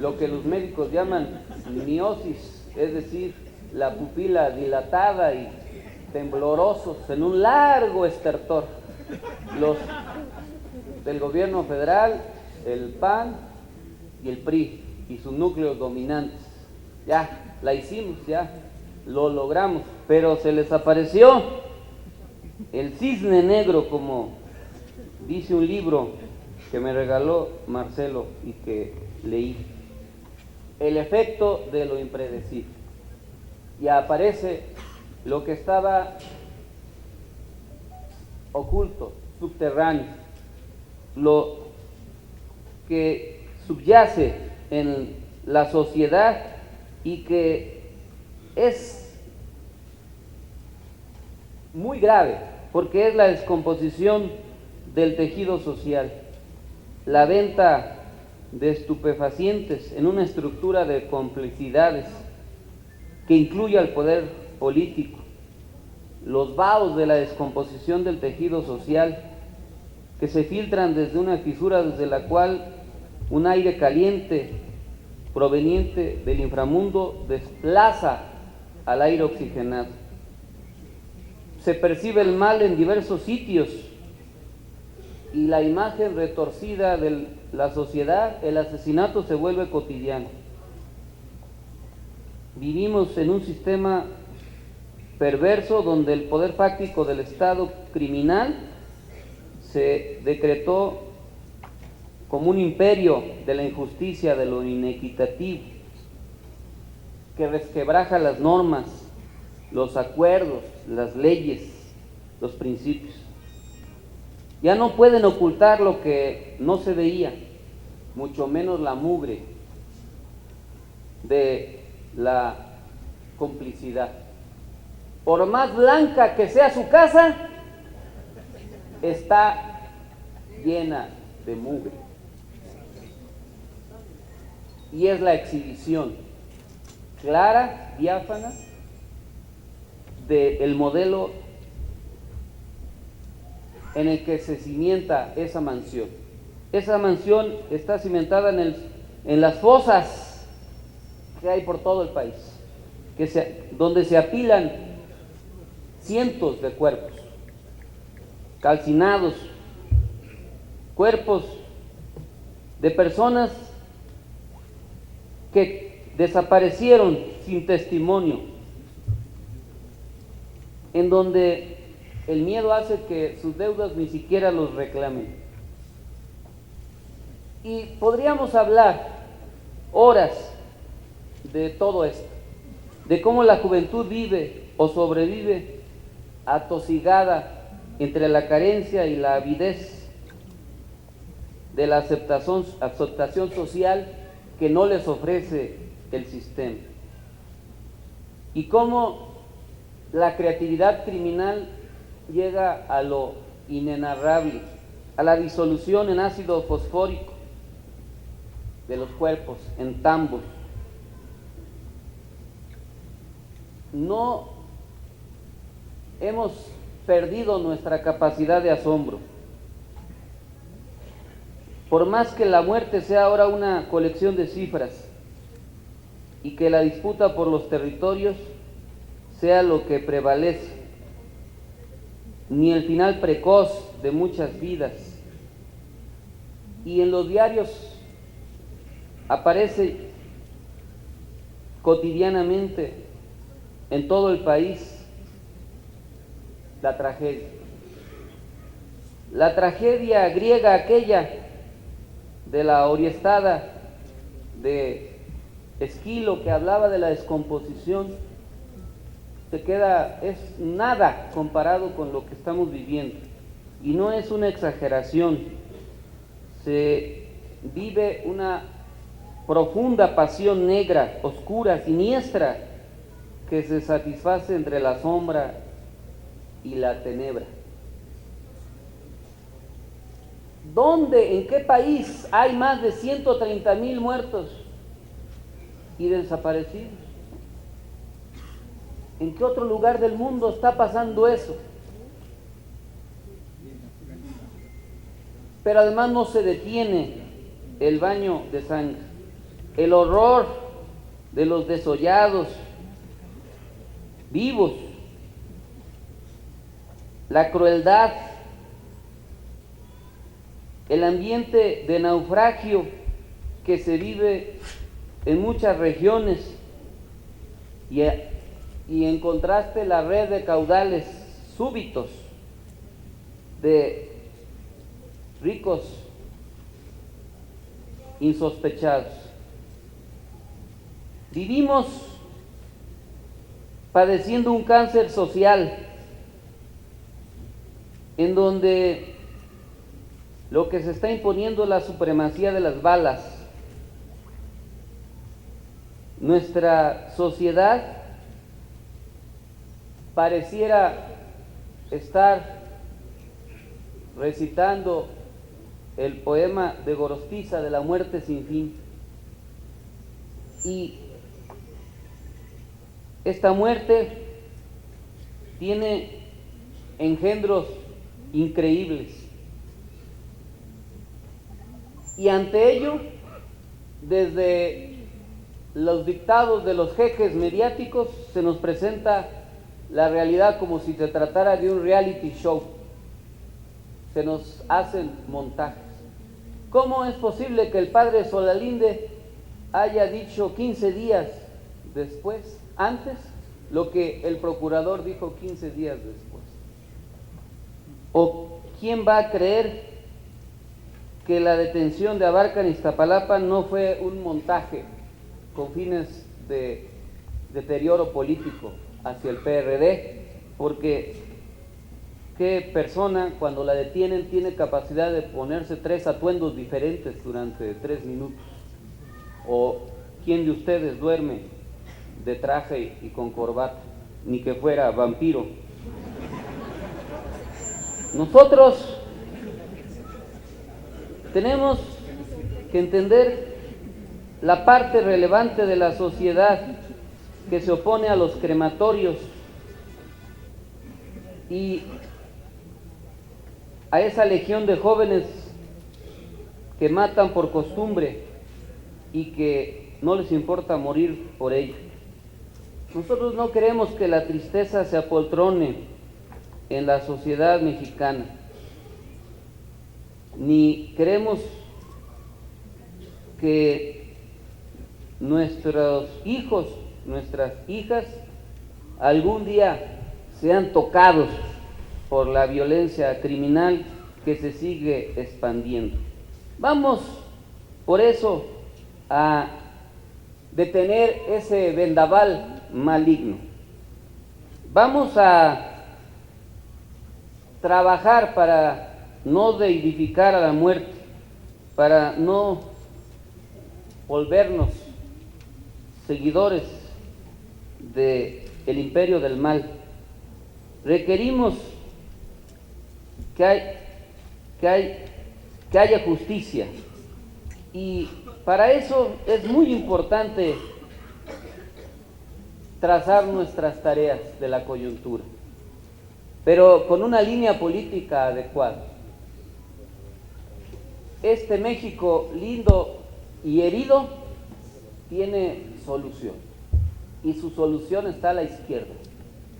lo que los médicos llaman miosis, es decir, la pupila dilatada y temblorosos en un largo estertor. Los del gobierno federal, el PAN y el PRI y sus núcleos dominantes. Ya, la hicimos, ya, lo logramos, pero se les apareció el cisne negro, como dice un libro que me regaló Marcelo y que leí, el efecto de lo impredecible. Y aparece lo que estaba oculto, subterráneo, lo que subyace en la sociedad y que es muy grave, porque es la descomposición del tejido social, la venta de estupefacientes en una estructura de complicidades que incluye al poder político, los vaos de la descomposición del tejido social que se filtran desde una fisura desde la cual un aire caliente proveniente del inframundo desplaza al aire oxigenado. Se percibe el mal en diversos sitios y la imagen retorcida de la sociedad, el asesinato se vuelve cotidiano. Vivimos en un sistema perverso donde el poder fáctico del Estado criminal se decretó como un imperio de la injusticia, de lo inequitativo, que resquebraja las normas, los acuerdos, las leyes, los principios. Ya no pueden ocultar lo que no se veía, mucho menos la mugre de la complicidad. Por más blanca que sea su casa, está llena de mugre. Y es la exhibición clara, diáfana, del modelo en el que se cimienta esa mansión. Esa mansión está cimentada en las fosas que hay por todo el país, donde se apilan cientos de cuerpos calcinados, cuerpos de personas que desaparecieron sin testimonio, en donde el miedo hace que sus deudas ni siquiera los reclamen. Y podríamos hablar horas de todo esto, de cómo la juventud vive o sobrevive atosigada entre la carencia y la avidez de la aceptación social que no les ofrece el sistema, y cómo la creatividad criminal llega a lo inenarrable, a la disolución en ácido fosfórico de los cuerpos, en tambos. No hemos perdido nuestra capacidad de asombro. Por más que la muerte sea ahora una colección de cifras y que la disputa por los territorios sea lo que prevalece, ni el final precoz de muchas vidas. Y en los diarios aparece cotidianamente en todo el país la tragedia griega aquella de la Oriestada de Esquilo, que hablaba de la descomposición, es nada comparado con lo que estamos viviendo, y no es una exageración. Se vive una profunda pasión negra, oscura, siniestra, que se satisface entre la sombra y la tenebra. ¿Dónde, en qué país hay más de 130,000 muertos y desaparecidos? ¿En qué otro lugar del mundo está pasando eso? Pero además no se detiene el baño de sangre, el horror de los desollados vivos, la crueldad, el ambiente de naufragio que se vive en muchas regiones, y en contraste la red de caudales súbitos de ricos insospechados. Vivimos padeciendo un cáncer social en donde lo que se está imponiendo es la supremacía de las balas. Nuestra sociedad pareciera estar recitando el poema de Gorostiza de la muerte sin fin, y esta muerte tiene engendros increíbles, y ante ello, desde los dictados de los jeques mediáticos, se nos presenta la realidad como si se tratara de un reality show. Se nos hacen montajes. ¿Cómo es posible que el padre Solalinde haya dicho 15 días después, antes, lo que el procurador dijo 15 días después? ¿O quién va a creer que la detención de Abarca en Iztapalapa no fue un montaje con fines de deterioro político hacia el PRD? Porque ¿qué persona, cuando la detienen, tiene capacidad de ponerse 3 atuendos diferentes durante 3 minutos? ¿O quién de ustedes duerme de traje y con corbata? Ni que fuera vampiro. Nosotros tenemos que entender la parte relevante de la sociedad que se opone a los crematorios y a esa legión de jóvenes que matan por costumbre y que no les importa morir por ello. Nosotros no queremos que la tristeza se apoltrone en la sociedad mexicana, ni queremos que nuestros hijos, nuestras hijas, algún día sean tocados por la violencia criminal que se sigue expandiendo. Vamos, por eso, a detener ese vendaval maligno. Vamos a trabajar para no deificar a la muerte, para no volvernos seguidores del imperio del mal. Requerimos que haya justicia, y para eso es muy importante trazar nuestras tareas de la coyuntura, pero con una línea política adecuada. Este México lindo y herido tiene solución, y su solución está a la izquierda,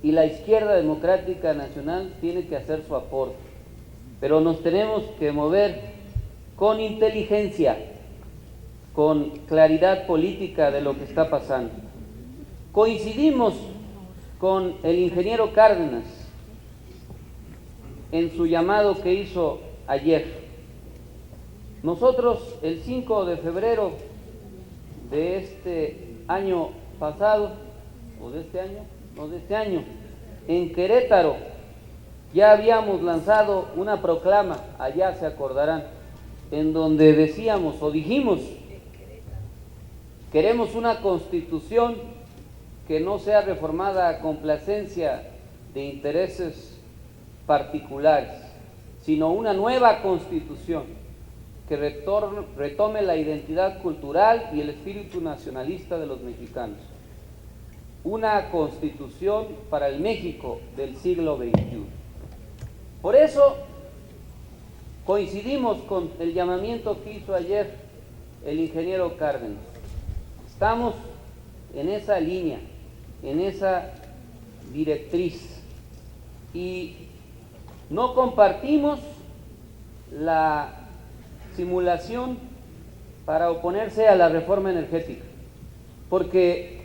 y la izquierda democrática nacional tiene que hacer su aporte, pero nos tenemos que mover con inteligencia, con claridad política de lo que está pasando. Coincidimos con el ingeniero Cárdenas en su llamado que hizo ayer. Nosotros el 5 de febrero de este año pasado, o de este año, en Querétaro, ya habíamos lanzado una proclama, allá se acordarán, en donde decíamos o dijimos: queremos una constitución que no sea reformada a complacencia de intereses particulares, sino una nueva constitución que retome la identidad cultural y el espíritu nacionalista de los mexicanos. Una constitución para el México del siglo XXI. Por eso coincidimos con el llamamiento que hizo ayer el ingeniero Cárdenas. Estamos en esa línea, en esa directriz, y no compartimos la simulación para oponerse a la reforma energética, porque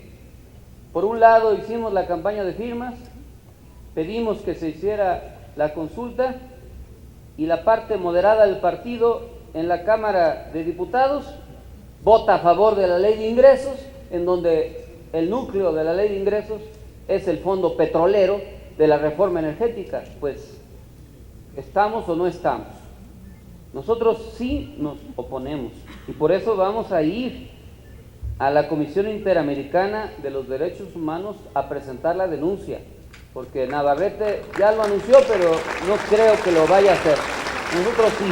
por un lado hicimos la campaña de firmas, pedimos que se hiciera la consulta, y la parte moderada del partido en la Cámara de Diputados vota a favor de la ley de ingresos, en donde el núcleo de la ley de ingresos es el fondo petrolero de la reforma energética. Pues, ¿estamos o no estamos? Nosotros sí nos oponemos, y por eso vamos a ir a la Comisión Interamericana de los Derechos Humanos a presentar la denuncia, porque Navarrete ya lo anunció, pero no creo que lo vaya a hacer. Nosotros sí,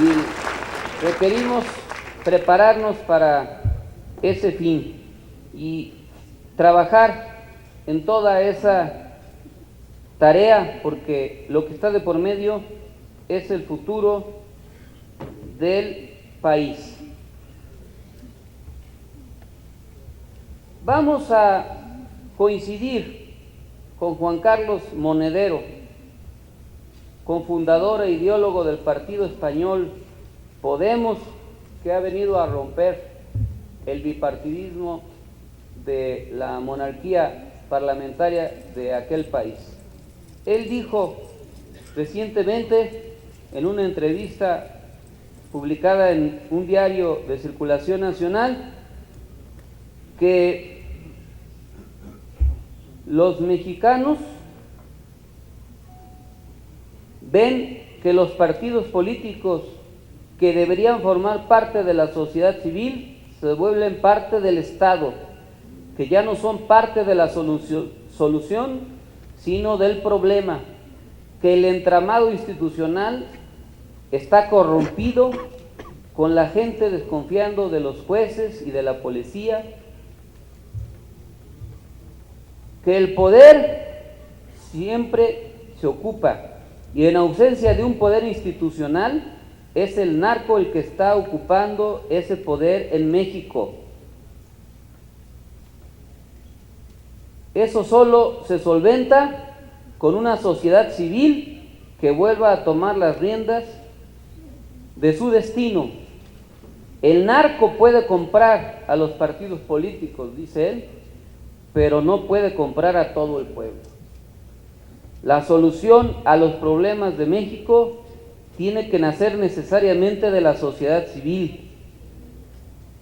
y requerimos prepararnos para ese fin y trabajar en toda esa tarea, porque lo que está de por medio es el futuro del país. Vamos a coincidir con Juan Carlos Monedero, cofundador e ideólogo del partido español Podemos, que ha venido a romper el bipartidismo de la monarquía parlamentaria de aquel país. Él dijo recientemente en una entrevista publicada en un diario de circulación nacional que los mexicanos ven que los partidos políticos que deberían formar parte de la sociedad civil se vuelven parte del Estado, que ya no son parte de la solución, sino del problema, que el entramado institucional está corrompido, con la gente desconfiando de los jueces y de la policía, que el poder siempre se ocupa, y en ausencia de un poder institucional, es el narco el que está ocupando ese poder en México. Eso solo se solventa con una sociedad civil que vuelva a tomar las riendas de su destino. El narco puede comprar a los partidos políticos, dice él, pero no puede comprar a todo el pueblo. La solución a los problemas de México tiene que nacer necesariamente de la sociedad civil.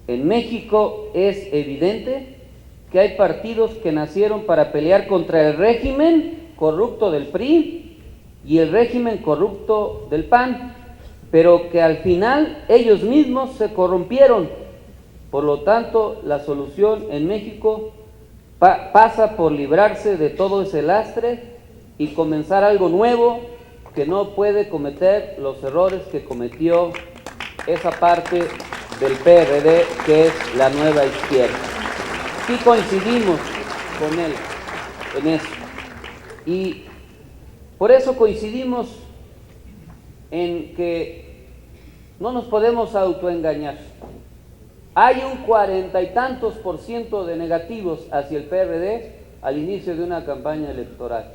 En México es evidente que hay partidos que nacieron para pelear contra el régimen corrupto del PRI y el régimen corrupto del PAN, pero que al final ellos mismos se corrompieron. Por lo tanto, la solución en México pasa por librarse de todo ese lastre y comenzar algo nuevo que no puede cometer los errores que cometió esa parte del PRD, que es la nueva izquierda. Sí coincidimos con él en eso, y por eso coincidimos en que no nos podemos autoengañar. Hay un 40 y tantos % de negativos hacia el PRD al inicio de una campaña electoral.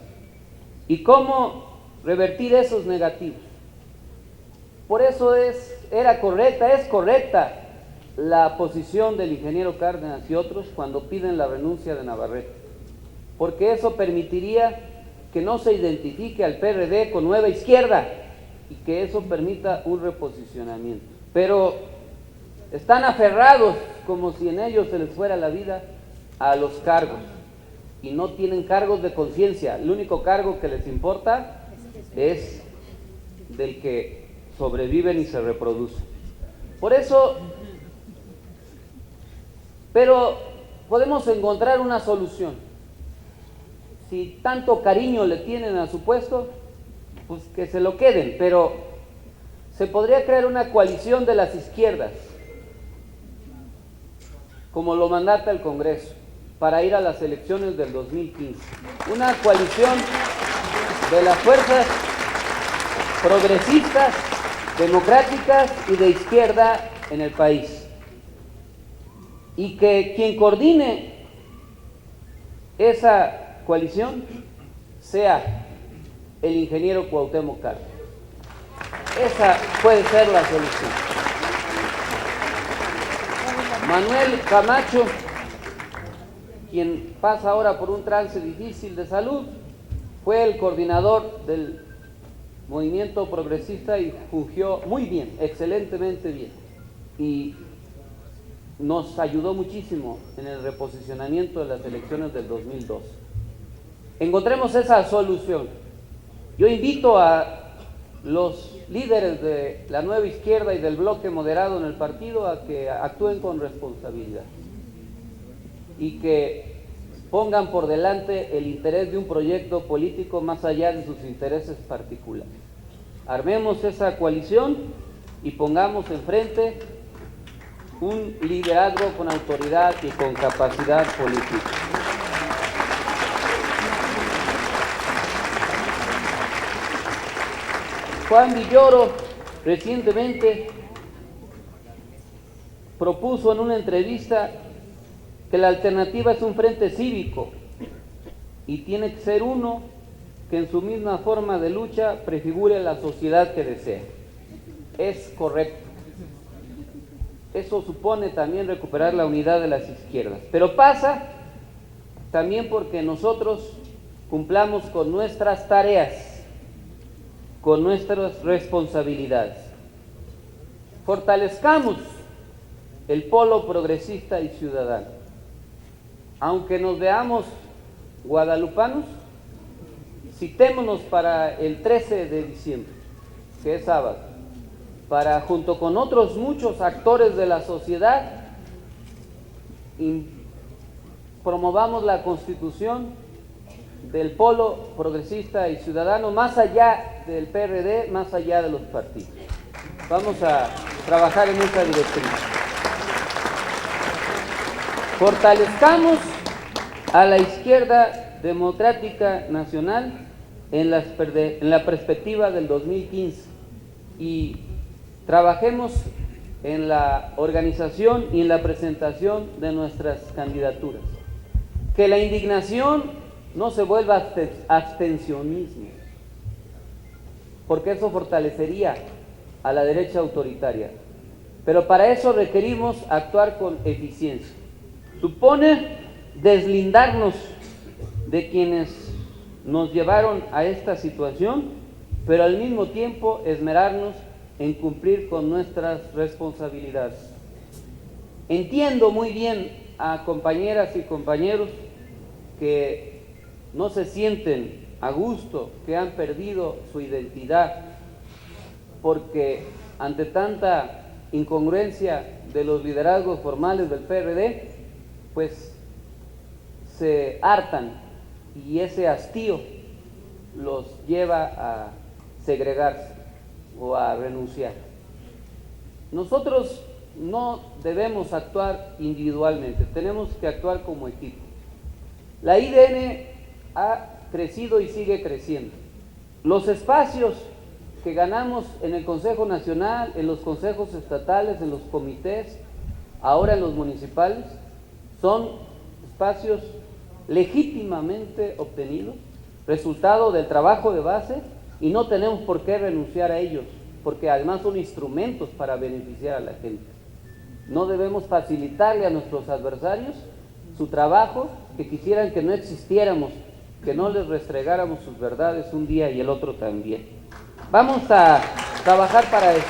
¿Y cómo revertir esos negativos? Por eso es correcta la posición del ingeniero Cárdenas y otros cuando piden la renuncia de Navarrete, porque eso permitiría que no se identifique al PRD con Nueva Izquierda y que eso permita un reposicionamiento. Pero están aferrados, como si en ellos se les fuera la vida, a los cargos, y no tienen cargos de conciencia. El único cargo que les importa es del que sobreviven y se reproducen. Por eso, pero podemos encontrar una solución. Si tanto cariño le tienen a su puesto, pues que se lo queden, pero se podría crear una coalición de las izquierdas, como lo mandata el Congreso, para ir a las elecciones del 2015. Una coalición de las fuerzas progresistas, democráticas y de izquierda en el país. Y que quien coordine esa coalición sea el ingeniero Cuauhtémoc Cárdenas. Esa puede ser la solución. Manuel Camacho, quien pasa ahora por un trance difícil de salud, fue el coordinador del movimiento progresista y fungió muy bien, excelentemente bien, y nos ayudó muchísimo en el reposicionamiento de las elecciones del 2002. Encontremos esa solución. Yo invito a los líderes de la nueva izquierda y del bloque moderado en el partido a que actúen con responsabilidad y que pongan por delante el interés de un proyecto político más allá de sus intereses particulares. Armemos esa coalición y pongamos enfrente un liderazgo con autoridad y con capacidad política. Juan Villoro recientemente propuso en una entrevista que la alternativa es un frente cívico y tiene que ser uno que en su misma forma de lucha prefigure la sociedad que desea. Es correcto. Eso supone también recuperar la unidad de las izquierdas, pero pasa también porque nosotros cumplamos con nuestras tareas, con nuestras responsabilidades. Fortalezcamos el polo progresista y ciudadano. Aunque nos veamos guadalupanos, citémonos para el 13 de diciembre, que es sábado, para, junto con otros muchos actores de la sociedad, promovamos la constitución del polo progresista y ciudadano, más allá del PRD, más allá de los partidos. Vamos a trabajar en esa dirección. Fortalezcamos a la izquierda democrática nacional en la perspectiva del 2015 y trabajemos en la organización y en la presentación de nuestras candidaturas. Que la indignación no se vuelva abstencionismo, porque eso fortalecería a la derecha autoritaria. Pero para eso requerimos actuar con eficiencia. Supone deslindarnos de quienes nos llevaron a esta situación, pero al mismo tiempo esmerarnos en cumplir con nuestras responsabilidades. Entiendo muy bien a compañeras y compañeros que no se sienten a gusto, que han perdido su identidad, porque ante tanta incongruencia de los liderazgos formales del PRD, pues se hartan y ese hastío los lleva a segregarse o a renunciar. Nosotros no debemos actuar individualmente, tenemos que actuar como equipo. La IDN ha crecido y sigue creciendo. Los espacios que ganamos en el Consejo Nacional, en los consejos estatales, en los comités, ahora en los municipales, son espacios legítimamente obtenidos, resultado del trabajo de base, y no tenemos por qué renunciar a ellos, porque además son instrumentos para beneficiar a la gente. No debemos facilitarle a nuestros adversarios su trabajo, que quisieran que no existiéramos, que no les restregáramos sus verdades un día y el otro también. Vamos a trabajar para eso.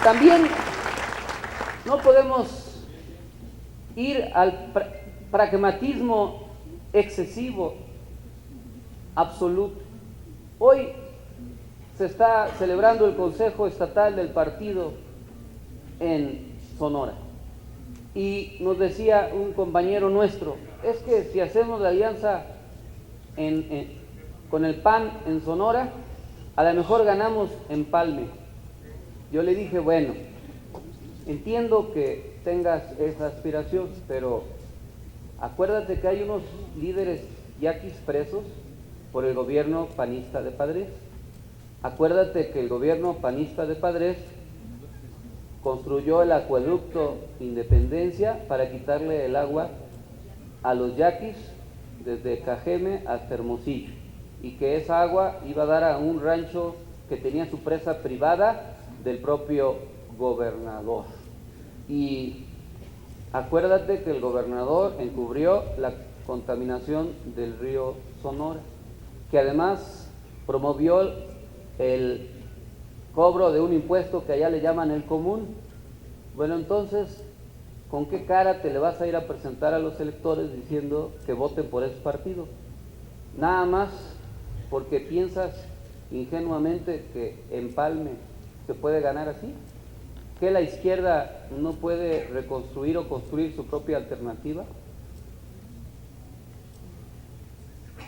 También no podemos ir al pragmatismo excesivo, absoluto. Hoy se está celebrando el Consejo Estatal del Partido en Sonora. Y nos decía un compañero nuestro, es que si hacemos la alianza con el PAN en Sonora, a lo mejor ganamos Empalme. Yo le dije, bueno, entiendo que tengas esa aspiración, pero acuérdate que hay unos líderes yaquis presos por el gobierno panista de Padres. Acuérdate que el gobierno panista de Padres construyó el acueducto Independencia para quitarle el agua a los yaquis desde Cajeme hasta Hermosillo, y que esa agua iba a dar a un rancho que tenía su presa privada del propio gobernador. Y acuérdate que el gobernador encubrió la contaminación del río Sonora, que además promovió el cobro de un impuesto que allá le llaman el común. Bueno, entonces, ¿con qué cara te le vas a ir a presentar a los electores diciendo que voten por ese partido? Nada más porque piensas ingenuamente que Empalme se puede ganar así, que la izquierda no puede reconstruir o construir su propia alternativa.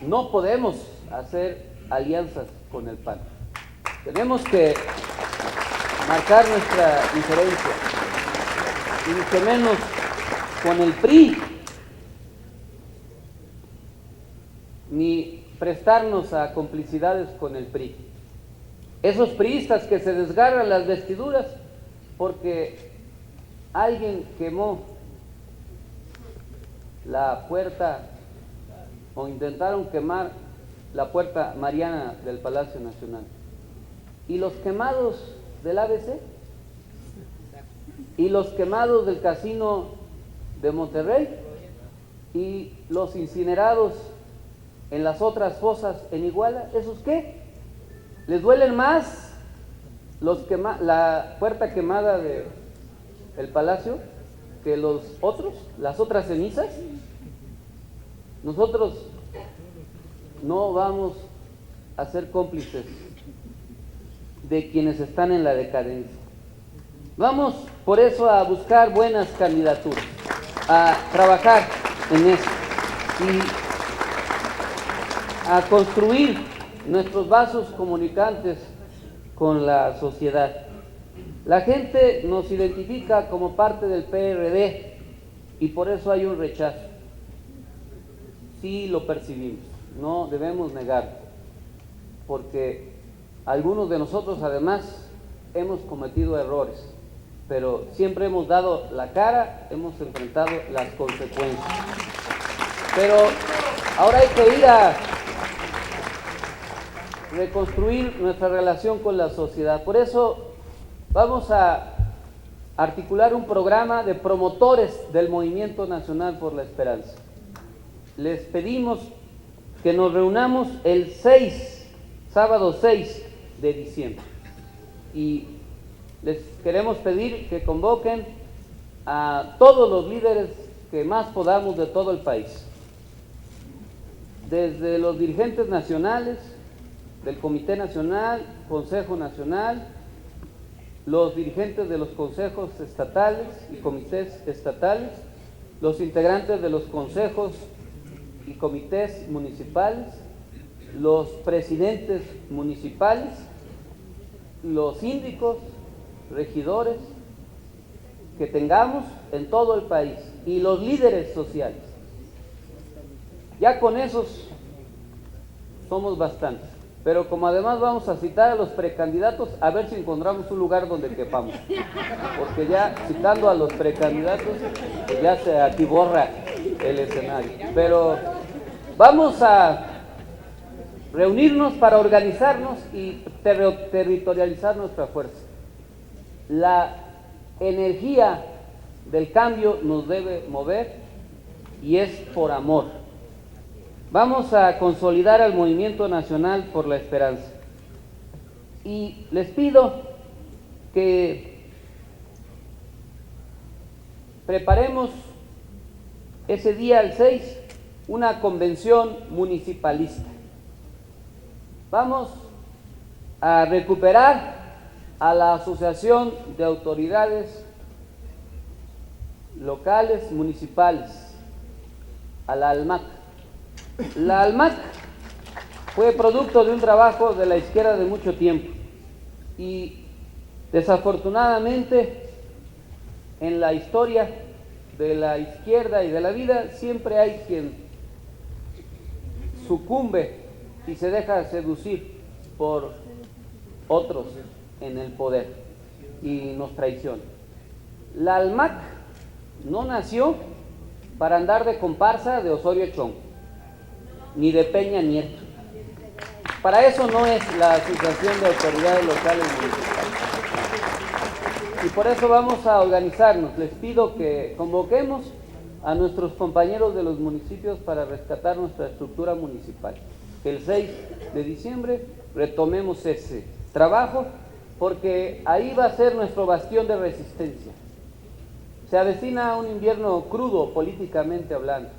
No podemos hacer alianzas con el PAN. Tenemos que marcar nuestra diferencia, y mucho menos con el PRI, ni prestarnos a complicidades con el PRI. Esos priistas que se desgarran las vestiduras porque alguien quemó la puerta o intentaron quemar la puerta mariana del Palacio Nacional. ¿Y los quemados del ABC? ¿Y los quemados del Casino de Monterrey? ¿Y los incinerados en las otras fosas en Iguala? ¿Esos qué? ¿Les duelen más la puerta quemada del Palacio que los otros, las otras cenizas? Nosotros no vamos a ser cómplices de quienes están en la decadencia. Vamos por eso a buscar buenas candidaturas, a trabajar en eso y a construir nuestros vasos comunicantes con la sociedad. La gente nos identifica como parte del PRD y por eso hay un rechazo. Sí lo percibimos, no debemos negarlo, porque algunos de nosotros además hemos cometido errores, pero siempre hemos dado la cara, hemos enfrentado las consecuencias. Pero ahora hay que ir a reconstruir nuestra relación con la sociedad. Por eso vamos a articular un programa de promotores del Movimiento Nacional por la Esperanza. Les pedimos que nos reunamos el sábado 6 de diciembre. Y les queremos pedir que convoquen a todos los líderes que más podamos de todo el país. Desde los dirigentes nacionales, del Comité Nacional, Consejo Nacional, los dirigentes de los consejos estatales y comités estatales, los integrantes de los consejos y comités municipales, los presidentes municipales, los síndicos, regidores que tengamos en todo el país y los líderes sociales. Ya con esos somos bastantes, pero como además vamos a citar a los precandidatos, a ver si encontramos un lugar donde quepamos, porque ya citando a los precandidatos pues ya se atiborra el escenario. Pero vamos a reunirnos para organizarnos y territorializar nuestra fuerza. La energía del cambio nos debe mover y es por amor. Vamos a consolidar al Movimiento Nacional por la Esperanza. Y les pido que preparemos ese día, el 6, una convención municipalista. Vamos a recuperar a la Asociación de Autoridades Locales Municipales, a la ALMAC. La ALMAC fue producto de un trabajo de la izquierda de mucho tiempo y desafortunadamente en la historia de la izquierda y de la vida siempre hay quien sucumbe y se deja seducir por otros en el poder y nos traiciona. La ALMAC no nació para andar de comparsa de Osorio Chong, ni de Peña Nieto. Para eso no es la Asociación de Autoridades Locales Municipales. Y por eso vamos a organizarnos. Les pido que convoquemos a nuestros compañeros de los municipios para rescatar nuestra estructura municipal. Que el 6 de diciembre retomemos ese trabajo, porque ahí va a ser nuestro bastión de resistencia. Se avecina un invierno crudo políticamente hablando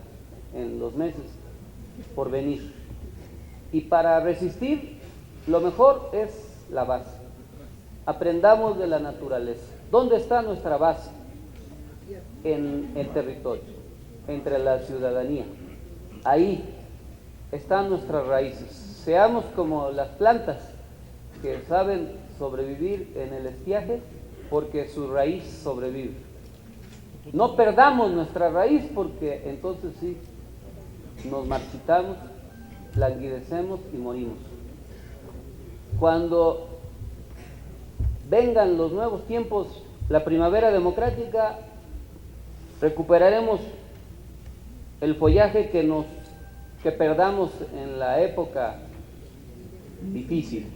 en los meses por venir. Y para resistir, lo mejor es la base. Aprendamos de la naturaleza. ¿Dónde está nuestra base? En el territorio, entre la ciudadanía. Ahí están nuestras raíces. Seamos como las plantas que saben sobrevivir en el estiaje porque su raíz sobrevive. No perdamos nuestra raíz porque entonces sí nos marchitamos, languidecemos y morimos. Cuando vengan los nuevos tiempos, la primavera democrática, recuperaremos el follaje que perdamos en la época difícil.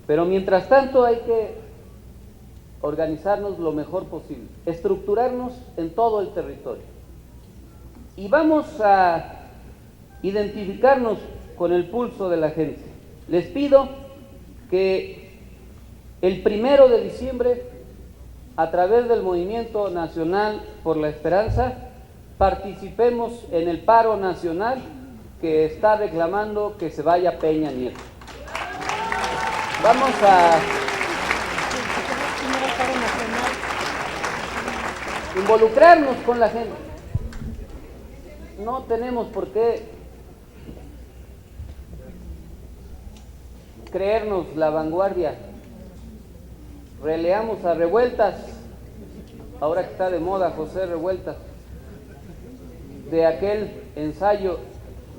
Pero mientras tanto hay que organizarnos lo mejor posible, estructurarnos en todo el territorio. Y vamos a identificarnos con el pulso de la gente. Les pido que el 1 de diciembre, a través del Movimiento Nacional por la Esperanza, participemos en el paro nacional que está reclamando que se vaya Peña Nieto. Vamos a involucrarnos con la gente. No tenemos por qué creernos la vanguardia. Releamos a Revueltas, ahora que está de moda José Revueltas, de aquel ensayo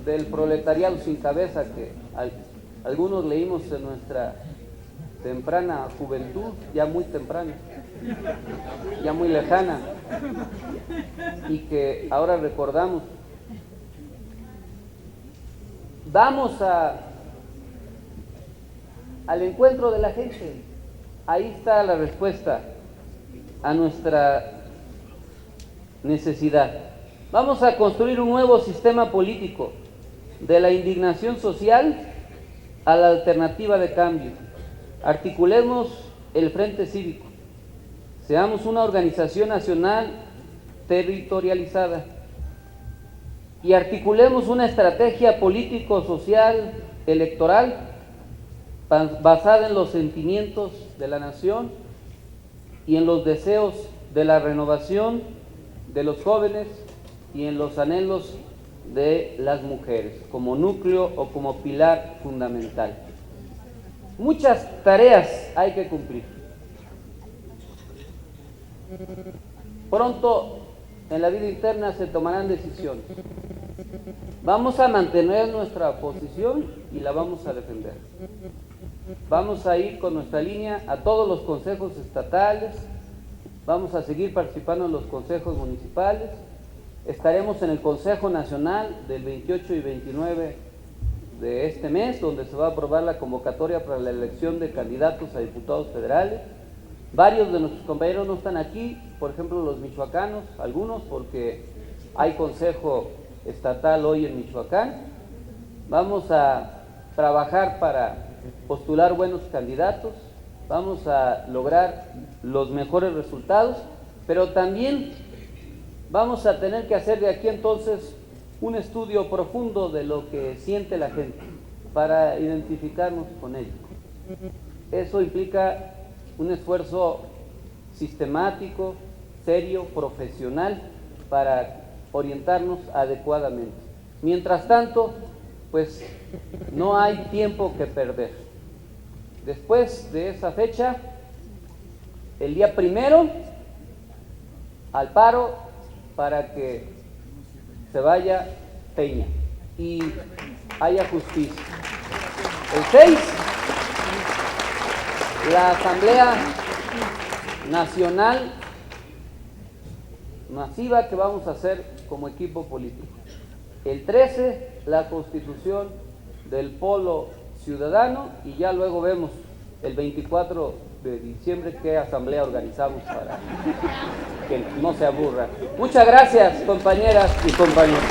del proletariado sin cabeza que algunos leímos en nuestra temprana juventud, ya muy temprana, ya muy lejana, y que ahora recordamos. vamos al encuentro de la gente. Ahí está la respuesta a nuestra necesidad. Vamos a construir un nuevo sistema político, de la indignación social a la alternativa de cambio. Articulemos el Frente Cívico. Seamos una organización nacional territorializada y articulemos una estrategia político-social electoral basada en los sentimientos de la nación y en los deseos de la renovación de los jóvenes y en los anhelos de las mujeres, como núcleo o como pilar fundamental. Muchas tareas hay que cumplir. Pronto en la vida interna se tomarán decisiones. Vamos a mantener nuestra posición y la vamos a defender. Vamos a ir con nuestra línea a todos los consejos estatales, vamos a seguir participando en los consejos municipales, estaremos en el Consejo Nacional del 28 y 29 de este mes, donde se va a aprobar la convocatoria para la elección de candidatos a diputados federales. Varios de nuestros compañeros no están aquí, por ejemplo los michoacanos, algunos, porque hay consejo estatal hoy en Michoacán. Vamos a trabajar para postular buenos candidatos, vamos a lograr los mejores resultados, pero también vamos a tener que hacer de aquí entonces un estudio profundo de lo que siente la gente para identificarnos con ellos. Eso implica un esfuerzo sistemático, serio, profesional, para orientarnos adecuadamente. Mientras tanto, pues no hay tiempo que perder. Después de esa fecha, el día 1 al paro para que se vaya Peña y haya justicia. El 6, la Asamblea Nacional masiva que vamos a hacer como equipo político. El 13, la constitución del Polo Ciudadano, y ya luego vemos el 24 de diciembre qué asamblea organizamos para que no se aburran. Muchas gracias, compañeras y compañeros.